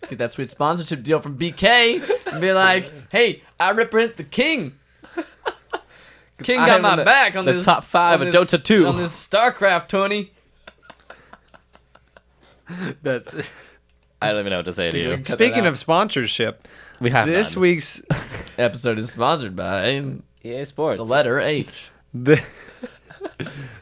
S1: Get that sweet sponsorship deal from BK and be like, hey, I represent the king. King
S4: I
S1: got
S4: am
S1: my
S4: the-
S1: back on
S4: the
S1: this
S4: top 5
S1: on
S4: of
S1: this-
S4: Dota 2.
S1: on this StarCraft, Tony.
S3: That's,
S4: I don't even know what to say to you.
S1: Cut
S3: speaking
S1: that
S3: of sponsorship,
S4: We have
S3: this
S4: none.
S3: week's
S1: Episode is sponsored by
S4: EA Sports.
S1: the letter H.
S3: this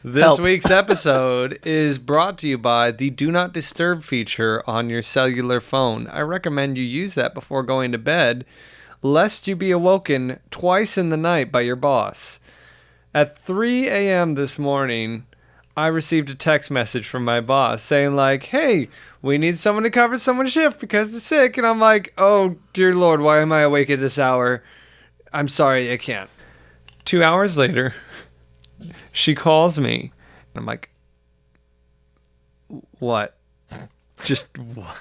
S4: Help.
S3: week's episode is brought to you by the Do Not Disturb feature on your cellular phone. I recommend you use that before going to bed, lest you be awoken twice in the night by your boss. At 3 a.m. this morning, I received a text message from my boss saying like, hey, we need someone to cover someone's shift because they're sick. And I'm like, oh, dear Lord, why am I awake at this hour? I'm sorry, I can't. 2 hours later, she calls me. And I'm like, what? Just what?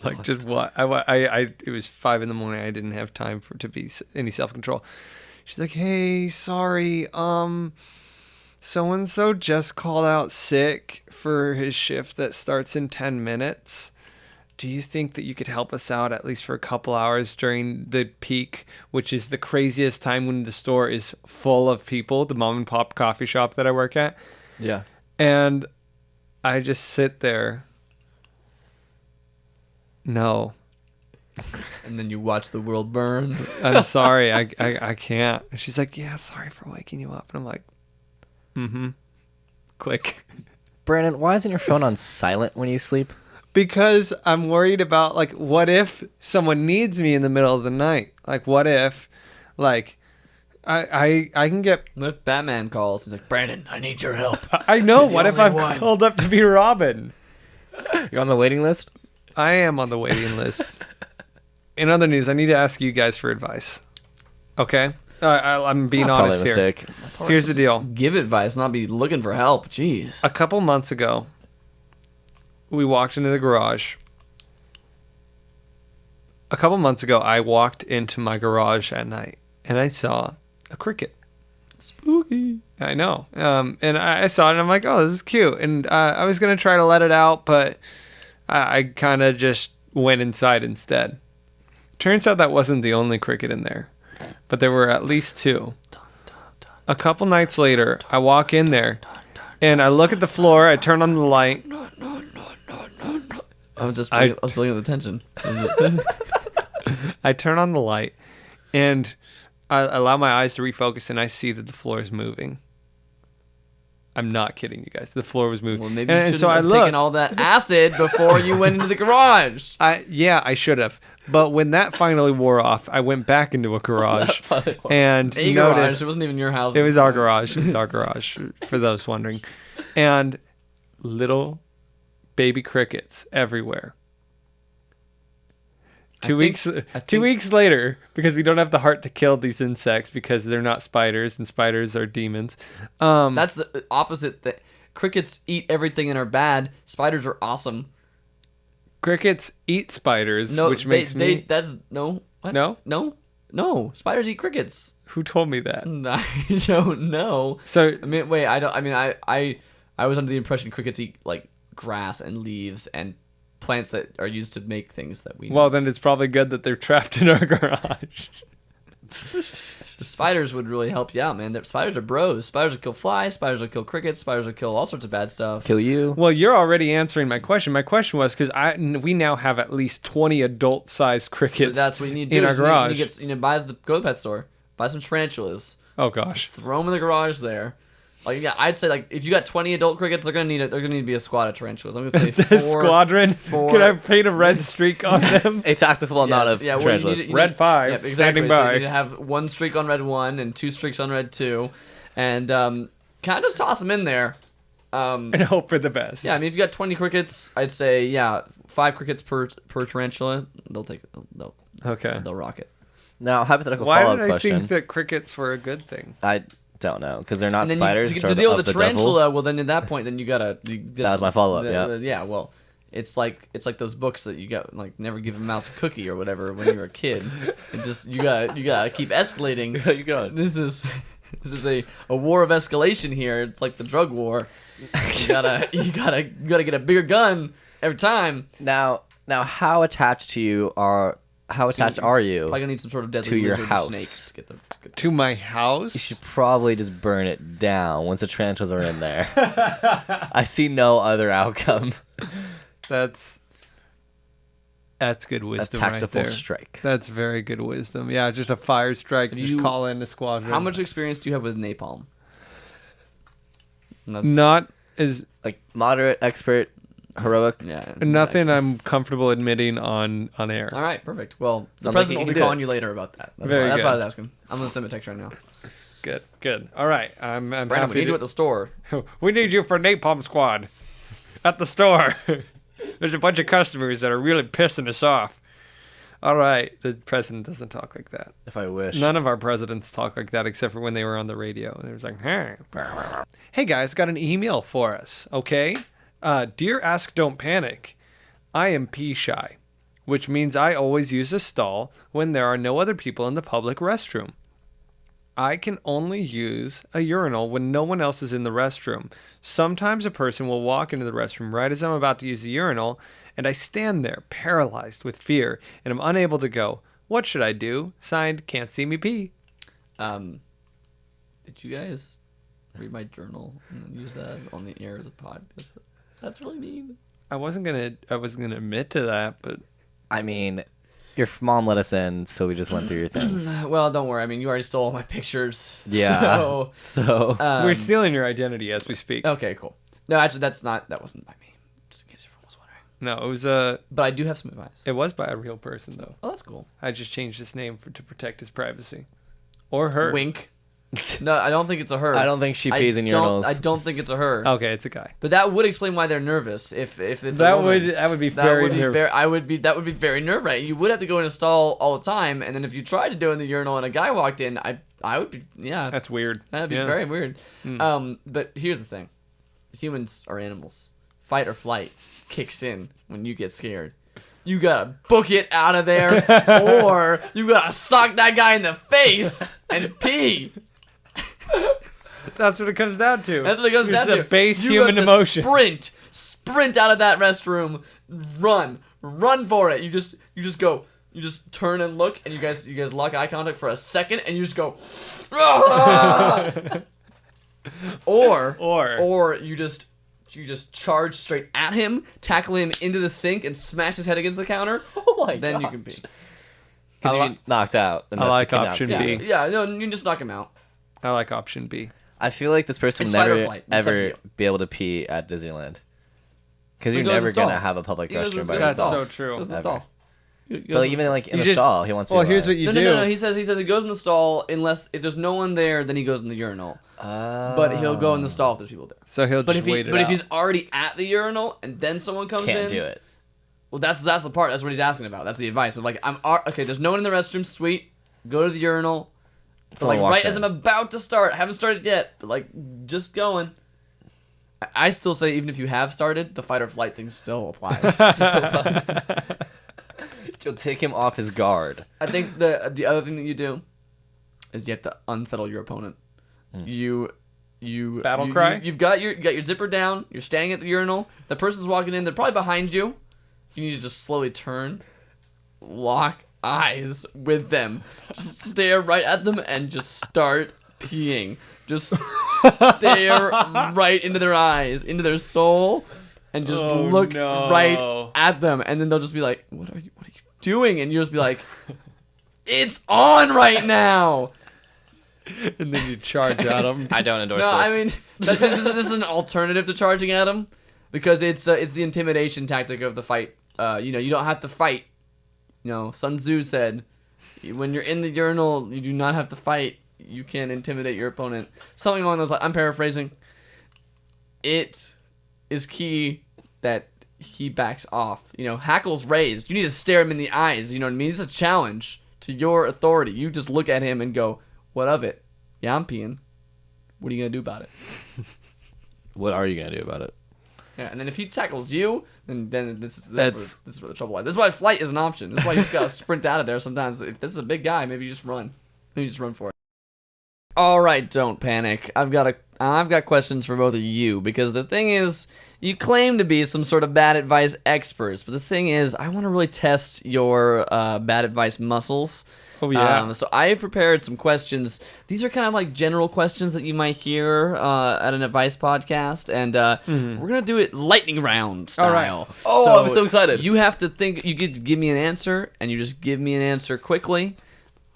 S3: Like, just what? It was 5 a.m. I didn't have time to be any self-control. She's like, hey, sorry, so-and-so just called out sick for his shift that starts in 10 minutes. Do you think that you could help us out at least for a couple hours during the peak, which is the craziest time when the store is full of people, the mom and pop coffee shop that I work at?
S1: Yeah.
S3: And I just sit there. No.
S1: And then you watch the world burn.
S3: I'm sorry, I can't. And she's like, yeah, sorry for waking you up. And I'm like, click.
S4: Brandon, why isn't your phone on silent when you sleep?
S3: Because I'm worried about, like, what if someone needs me in the middle of the night? Like, what if, like, I can get...
S1: What if Batman calls? He's like, Brandon, I need your help.
S3: I know, what if
S1: only
S3: I've
S1: one.
S3: called up to be Robin?
S4: You're on the waiting list?
S3: I am on the waiting list. In other news, I need to ask you guys for advice. Okay? I'm being
S4: Probably a
S3: honest here.
S4: mistake.
S3: Here's the deal.
S1: Give advice, not be looking for help. Jeez.
S3: A couple months ago, we walked into the garage. A couple months ago, I walked into my garage at night, and I saw a cricket.
S1: Spooky.
S3: I know. And I saw it, and I'm like, oh, this is cute. And I was going to try to let it out, but I kind of just went inside instead. Turns out that wasn't the only cricket in there, but there were at least 2. A couple nights later, I walk in there, and I look at the floor, I turn on the light.
S1: I was building up the tension.
S3: I turn on the light, and I allow my eyes to refocus, and I see that the floor is moving. I'm not kidding you guys. The floor was moving.
S1: Well, maybe
S3: and,
S1: you
S3: and
S1: shouldn't
S3: so I
S1: have
S3: look.
S1: taken all that acid before you went into the garage.
S3: I should have. But when that finally wore off, I went back into a garage and
S1: A
S3: noticed
S1: garage. It wasn't even your house.
S3: it
S1: at
S3: was
S1: this
S3: our
S1: point.
S3: garage. It was our garage, for those wondering. And little baby crickets everywhere. 2 weeks. 2 weeks later, because we don't have the heart to kill these insects because they're not spiders, and spiders are demons.
S1: That's the opposite. That crickets eat everything and are bad. Spiders are awesome.
S3: Crickets eat spiders,
S1: No,
S3: which makes me.
S1: That's no. What?
S3: No?
S1: No. Spiders eat crickets.
S3: Who told me that?
S1: I don't know.
S3: So
S1: I mean, wait. I don't. I mean, I was under the impression crickets eat like grass and leaves and plants that are used to make things that we.
S3: well, then it's probably good that they're trapped in our garage.
S1: The spiders would really help you out, man. Spiders are bros. Spiders will kill flies. Spiders will kill crickets. Spiders will kill all sorts of bad stuff.
S4: Kill you.
S3: Well, you're already answering my question. My question was because we now have at least 20 adult-sized crickets.
S1: So that's what you need to do.
S3: in our garage.
S1: Go to the pet store, buy some tarantulas,
S3: Oh gosh.
S1: throw them in the garage there. Like yeah, I'd say like if you got 20 adult crickets, they're gonna need to be a squad of tarantulas. I'm gonna say
S3: The
S1: four.
S3: squadron.
S1: four-
S3: Could I paint a red streak on them?
S4: A tactical amount of
S1: well,
S4: tarantulas.
S3: Red 5,
S1: exactly.
S3: standing
S1: So
S3: by.
S1: you need to have 1 streak on red 1 and 2 streaks on red 2, and kind of just toss them in there.
S3: And hope for the best.
S1: Yeah, I mean, if you got 20 crickets, I'd say 5 crickets per tarantula. They'll
S3: Okay.
S1: rock it.
S4: Now, hypothetical
S3: Why
S4: follow-up
S3: did I
S4: question.
S3: think that crickets were a good thing?
S4: I don't know, because they're not
S1: And then
S4: spiders.
S1: to
S4: which are
S1: deal
S4: of
S1: with the
S4: devil.
S1: tarantula, well, then at that point, then you gotta.
S4: That was my follow-up, yeah.
S1: Yeah, well, it's like those books that you got like never give a mouse a cookie or whatever when you were a kid. And just you gotta keep escalating.
S4: You going?
S1: This is a war of escalation here. It's like the drug war. You gotta get a bigger gun every time.
S4: Now, how attached are you
S1: Probably gonna need some sort of deadly
S4: to your
S1: lizard or
S4: house?
S1: snake to get the.
S3: To my house?
S4: You should probably just burn it down once the tarantulas are in there. I see no other outcome.
S3: That's good
S4: A
S3: wisdom right
S4: tactical
S3: there.
S4: strike.
S3: That's very good wisdom. Yeah, just a fire strike. Just
S1: you-
S3: call in a squadron.
S1: How much experience do you have with napalm? And that's-
S3: Not as
S4: Like moderate, expert, heroic.
S1: Yeah.
S3: nothing I'm comfortable admitting on air.
S1: All right, perfect. Well, the
S4: Sounds like
S1: president
S4: you
S1: will be
S4: can do
S1: calling
S4: it.
S1: you later about that. That's,
S3: Very
S1: why, that's why I
S3: good.
S1: was asking. I'm gonna send him a text right now.
S3: Good. All right. I'm
S1: Brandon,
S3: happy
S1: we need you at the store.
S3: We need you for Napalm Squad at the store. There's a bunch of customers that are really pissing us off. All right. The president doesn't talk like that.
S4: If I wish.
S3: None of our presidents talk like that except for when they were on the radio. It was like, hey guys, got an email for us. Okay. Dear Ask Don't Panic, I am pee shy, which means I always use a stall when there are no other people in the public restroom. I can only use a urinal when no one else is in the restroom. Sometimes a person will walk into the restroom right as I'm about to use the urinal, and I stand there paralyzed with fear, and I'm unable to go. What should I do? Signed, Can't See Me Pee.
S1: Did you guys read my journal and then use that on the air as a podcast? That's really mean.
S3: I wasn't gonna admit to that, but
S4: I mean, your mom let us in, so we just went through your things.
S1: Well, don't worry. I mean, you already stole all my pictures.
S4: Yeah.
S1: So,
S3: we're stealing your identity as we speak.
S1: okay, cool. No, actually, that wasn't by me. Just in case everyone was wondering.
S3: No, it
S1: But I do have some advice.
S3: was by a real person though.
S1: Oh, that's cool.
S3: I just changed his name to protect his privacy, or her.
S1: Wink. No, I don't think it's a her.
S4: I don't think she pees in urinals.
S1: I don't think it's a her.
S3: Okay, it's a guy.
S1: But that would explain why they're nervous. If it's a
S3: That
S1: woman.
S3: would be
S1: That
S3: very
S1: would be
S3: nervous.
S1: that would be very nerve wracking. You would have to go in a stall all the time, and then if you tried to do it in the urinal and a guy walked in, I would be
S3: That's weird.
S1: that'd be
S3: Yeah.
S1: very weird. But here's the thing: humans are animals. Fight or flight kicks in when you get scared. You gotta book it out of there, or you gotta sock that guy in the face and pee.
S3: That's what it comes down to.
S1: That's what it comes down
S3: It's
S1: to.
S3: a base
S1: You
S3: human
S1: have to
S3: emotion.
S1: Sprint out of that restroom, run for it. You just go, you just turn and look, and you guys lock eye contact for a second, and you just go, or you just charge straight at him, tackle him into the sink, and smash his head against the counter.
S4: Oh my
S1: Then you
S4: gosh.
S1: can pee.
S4: Because you get knocked out.
S3: I like option
S1: Yeah,
S3: B.
S1: yeah, no, you just knock him out.
S3: I like option B.
S4: I feel like this person
S1: It's
S4: will
S1: fight or
S4: never
S1: flight. It's up to
S4: ever
S1: you.
S4: be able to pee at Disneyland. Because
S1: So
S4: you're
S1: go in the
S4: never
S1: stall.
S4: gonna have a public
S1: He goes
S4: restroom
S1: in
S4: by
S1: the
S3: That's
S1: stall.
S4: yourself.
S3: so true.
S1: Goes in the
S4: Ever.
S1: stall. He goes
S4: But
S1: in
S4: even
S1: the-
S4: like in
S3: You
S4: the
S3: just-
S4: stall, he wants to.
S3: Well,
S4: be
S3: here's what
S4: alive.
S3: you
S1: no,
S3: do.
S1: no. He says he goes in the stall unless if there's no one there, then he goes in the urinal. But he'll go in the stall if there's people there.
S3: So he'll
S1: But
S3: just wait it
S1: if
S3: out.
S1: he's already at the urinal and then someone comes in,
S4: Can't do it.
S1: Well, that's the part. That's what he's asking about. That's the advice. So like, okay. There's no one in the restroom. Sweet. Go to the urinal. So like right as I'm about to start, I haven't started yet, but like just going. I still say even if you have started, the fight or flight thing still applies.
S4: You'll take him off his guard.
S1: I think the other thing that you do is you have to unsettle your opponent. You
S3: Battle cry?
S1: You've got your zipper down. You're standing at the urinal. The person's walking in. They're probably behind you. You need to just slowly turn, lock eyes with them, just stare right at them, and just start peeing. Just stare right into their eyes, into their soul, and just look right at them. And then they'll just be like, "What are you doing?" And you'll just be like, "It's on right now."
S3: And then you charge at them.
S4: I don't endorse
S1: No,
S4: this.
S1: I mean this is an alternative to charging at him, because it's the intimidation tactic of the fight. You don't have to fight. Sun Tzu said, when you're in the urinal, you do not have to fight. You can intimidate your opponent. Something along those lines. I'm paraphrasing. It is key that he backs off. Hackles raised. You need to stare him in the eyes. You know what I mean? It's a challenge to your authority. You just look at him and go, "What of it? Yeah, I'm peeing. What are you gonna do about it?"
S4: What are you gonna do about it?
S1: Yeah, and then if he tackles you, then this is where the trouble lies. This is why flight is an option. This is why you just gotta sprint out of there sometimes. If this is a big guy, maybe you just run. Maybe you just run for it. All right, don't panic. I've got questions for both of you, because the thing is, you claim to be some sort of bad advice experts, but the thing is, I want to really test your bad advice muscles.
S3: Oh, yeah.
S1: So I have prepared some questions. These are kind of like general questions that you might hear at an advice podcast, and we're gonna do it lightning round style.
S3: All right.
S4: Oh, I'm so excited.
S1: You have to think. You get to give me an answer, and you just give me an answer quickly,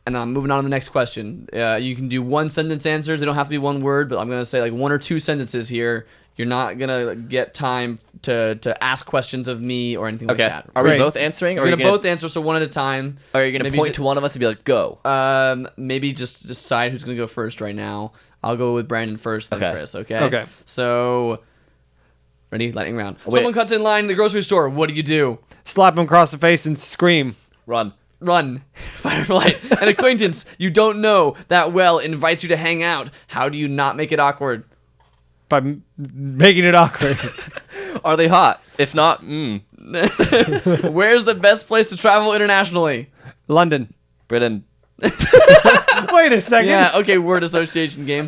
S1: and I'm moving on to the next question. You can do one sentence answers. They don't have to be one word, but I'm gonna say like one or two sentences here. You're not gonna get time to ask questions of me or anything like that.
S4: Are we both answering?
S1: We're
S4: or
S1: gonna both answer, so one at a time.
S4: Are you gonna point to one of us and be like, "Go"?
S1: Maybe just decide who's gonna go first right now. I'll go with Brandon first, then Chris. Okay.
S3: Okay.
S1: So, ready? Lightning round. Someone cuts in line in the grocery store. What do?
S3: Slap him across the face and scream.
S4: Run.
S1: Run. Fight or flight. An acquaintance you don't know that well invites you to hang out. How do you not make it awkward?
S3: By making it awkward.
S4: Are they hot? If not,
S1: Where's the best place to travel internationally?
S3: London.
S4: Britain.
S3: Wait a second.
S1: Yeah, okay, word association game.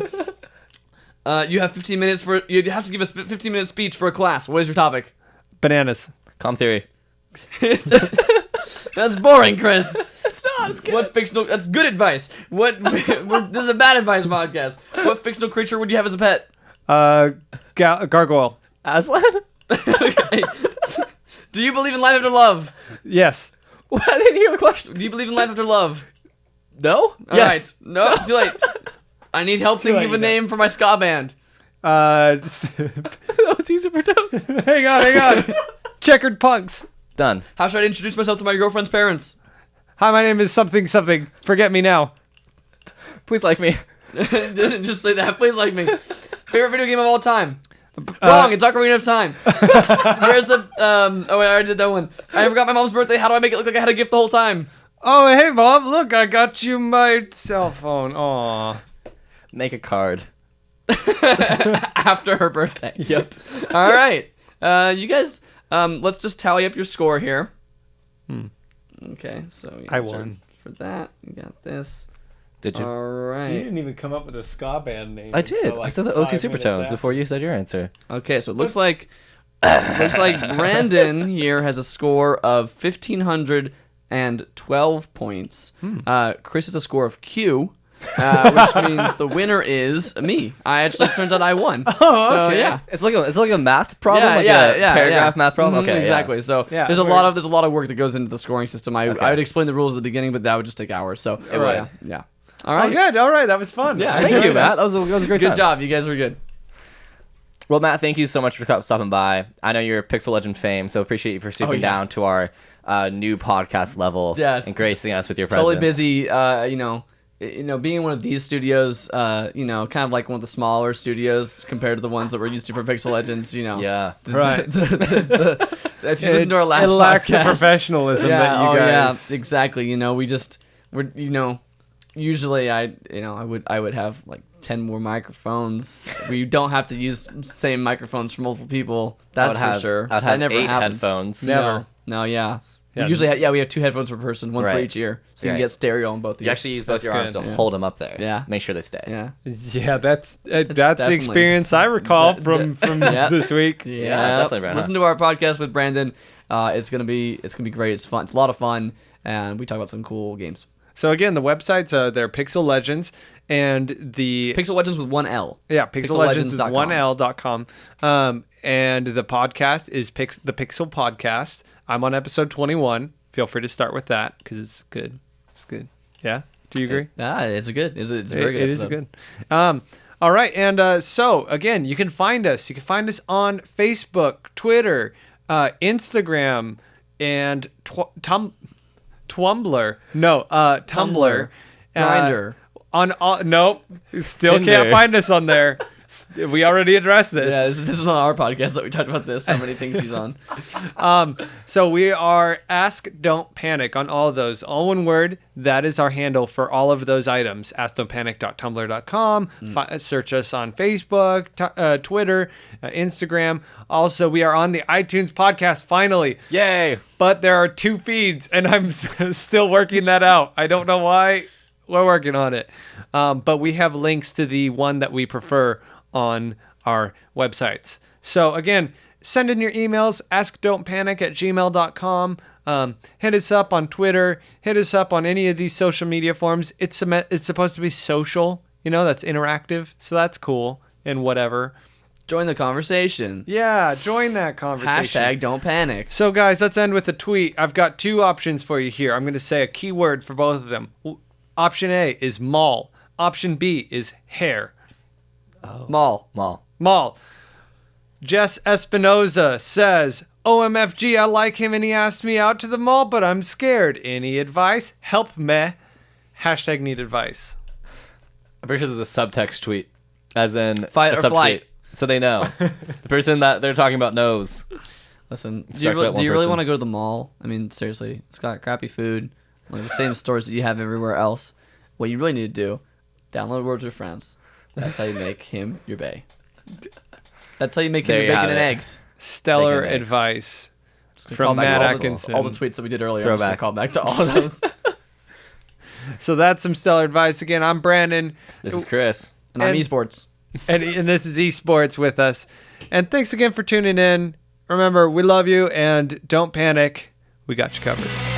S1: You have 15 minutes you have to give a 15-minute speech for a class. What is your topic?
S3: Bananas.
S4: Com theory.
S1: That's boring, Chris.
S4: It's not. It's good.
S1: What fictional? That's good advice. This is a bad advice podcast. What fictional creature would you have as a pet?
S3: Gargoyle.
S4: Aslan?
S1: Okay. Do you believe in life after love?
S3: Yes.
S4: What? I didn't hear the question.
S1: Do you believe in life after love?
S4: No?
S1: All
S4: Yes.
S1: right. No, too late. I need help thinking of a name for my ska band.
S4: That was easy for totes.
S3: hang on. Checkered punks.
S4: Done.
S1: How should I introduce myself to my girlfriend's parents?
S3: Hi, my name is something. Forget me now.
S4: Please like me.
S1: just say that. Please like me. Favorite video game of all time? Wrong. It's Ocarina of Time. Where's the oh wait, I already did that one. I forgot my mom's birthday. How do I make it look like I had a gift the whole time?
S3: Oh, hey, Bob. Look, I got you my cell phone. Aw.
S4: Make a card.
S1: After her birthday.
S4: Yep.
S1: All right. You guys, let's just tally up your score here. Okay, so you
S3: I
S1: answered
S3: won.
S1: for that. You got this.
S4: Did you?
S1: All right.
S3: even come up with a ska band name.
S4: I did. I said the OC Supertones before you said your answer.
S1: Okay, so it looks like Brandon here has a score of 1,512 points. Chris has a score of Q, which means the winner is me. It turns out I won.
S3: Oh,
S1: So,
S3: okay.
S1: yeah.
S4: It's like a math problem, paragraph math problem. Okay,
S1: exactly.
S4: Yeah.
S1: So
S3: Yeah,
S1: there's a lot of work that goes into the scoring system. I would explain the rules at the beginning, but that would just take hours. So
S4: would.
S1: yeah. All right.
S3: Oh, good. All right. That was fun.
S1: Yeah,
S4: Thank you, Matt. That was a great
S1: Good
S4: time.
S1: job. You guys were good.
S4: Well, Matt, thank you so much for stopping by. I know you're Pixel Legend fame, so appreciate you for stooping down to our new podcast level and gracing us with your presence.
S1: Totally busy. Being in one of these studios, kind of like one of the smaller studios compared to the ones that we're used to for Pixel Legends.
S4: Yeah.
S3: Right.
S1: if you listen to our last
S3: it lacks the
S1: podcast,
S3: professionalism that you guys.
S1: yeah, exactly. You know, we're usually I would have like 10 more microphones. We don't have to use same microphones for multiple people. That's for sure.
S4: I'd have
S1: that never
S4: 8
S1: happens.
S4: headphones.
S3: Never.
S1: No, yeah.
S3: Yeah.
S1: We usually we have 2 headphones per person, one for
S4: Right.
S1: each ear, so you
S4: Right.
S1: can get stereo on both ears.
S4: You actually use both your arms to
S3: good.
S4: hold them up there.
S1: Yeah.
S4: Make sure they stay.
S1: yeah.
S3: Yeah, that's the
S1: definitely-
S3: experience I recall from
S1: Yeah.
S3: this week.
S1: Yeah,
S4: definitely, Brandon.
S1: Listen to our podcast with Brandon. It's gonna be great. It's fun. It's a lot of fun, and we talk about some cool games.
S3: So again, the websites they're Pixel Legends and the
S1: Pixel Legends with 1 L.
S3: yeah Pixel Legends is
S1: PixelLegends.com.
S3: 1L.com. And the podcast is the Pixel Podcast. I'm on episode 21. Feel free to start with that because it's good. It's good. Yeah. Do you agree?
S1: It's a good. It's a very good.
S3: It is
S1: episode.
S3: good. All right, and so again, you can find us. You can find us on Facebook, Twitter, Instagram, and Tumblr. No, Tumblr.
S1: Grindr.
S3: On all, nope, still
S4: Tinder.
S3: can't find us on there. We already addressed this.
S1: Yeah, this is on our podcast that we talked about this. How many things he's on?
S3: So we are Ask Don't Panic on all of those. All one word. That is our handle for all of those items. AskDon'tPanic.tumblr.com. Search us on Facebook, Twitter, Instagram. Also, we are on the iTunes podcast finally.
S4: Yay!
S3: But there are 2 feeds, and I'm still working that out. I don't know why. We're working on it. But we have links to the one that we prefer on our websites. So again, send in your emails, askdon'tpanic@gmail.com. Hit us up on Twitter. Hit us up on any of these social media forms. It's supposed to be social, that's interactive. So that's cool and whatever.
S1: Join the conversation.
S3: Yeah, join that conversation.
S1: Hashtag don't panic.
S3: So guys, let's end with a tweet. I've got 2 options for you here. I'm going to say a keyword for both of them. Option A is mall. Option B is hair.
S1: Mall.
S3: Mall. Jess Espinoza says, OMFG, I like him and he asked me out to the mall, but I'm scared. Any advice? Help me. Hashtag need advice.
S4: I'm pretty sure this is a subtext tweet, as in
S1: Fight
S4: a
S1: or
S4: subtweet,
S1: flight.
S4: so they know. The person that they're talking about knows.
S1: Listen, do you
S4: starts with that one
S1: really
S4: person.
S1: want to go to the mall? I mean, seriously, it's got crappy food, like the same stores that you have everywhere else. What you really need to do, download Words with Friends. That's how you make him your bae. That's how you make him
S4: There
S1: your
S4: you
S1: bacon
S4: have
S1: and
S4: it.
S1: eggs.
S3: Stellar
S4: Bacon eggs.
S3: advice
S1: Just gonna
S3: from
S1: call back
S3: Matt
S1: to
S3: Atkinson.
S1: all the tweets that we did earlier. I'm just gonna
S4: Throwback.
S1: call back to all of those.
S3: So that's some stellar advice. Again, I'm Brandon.
S4: This is Chris.
S1: And I'm
S3: And-
S1: esports.
S3: And this is Esports with us. And thanks again for tuning in. Remember, we love you and don't panic. We got you covered.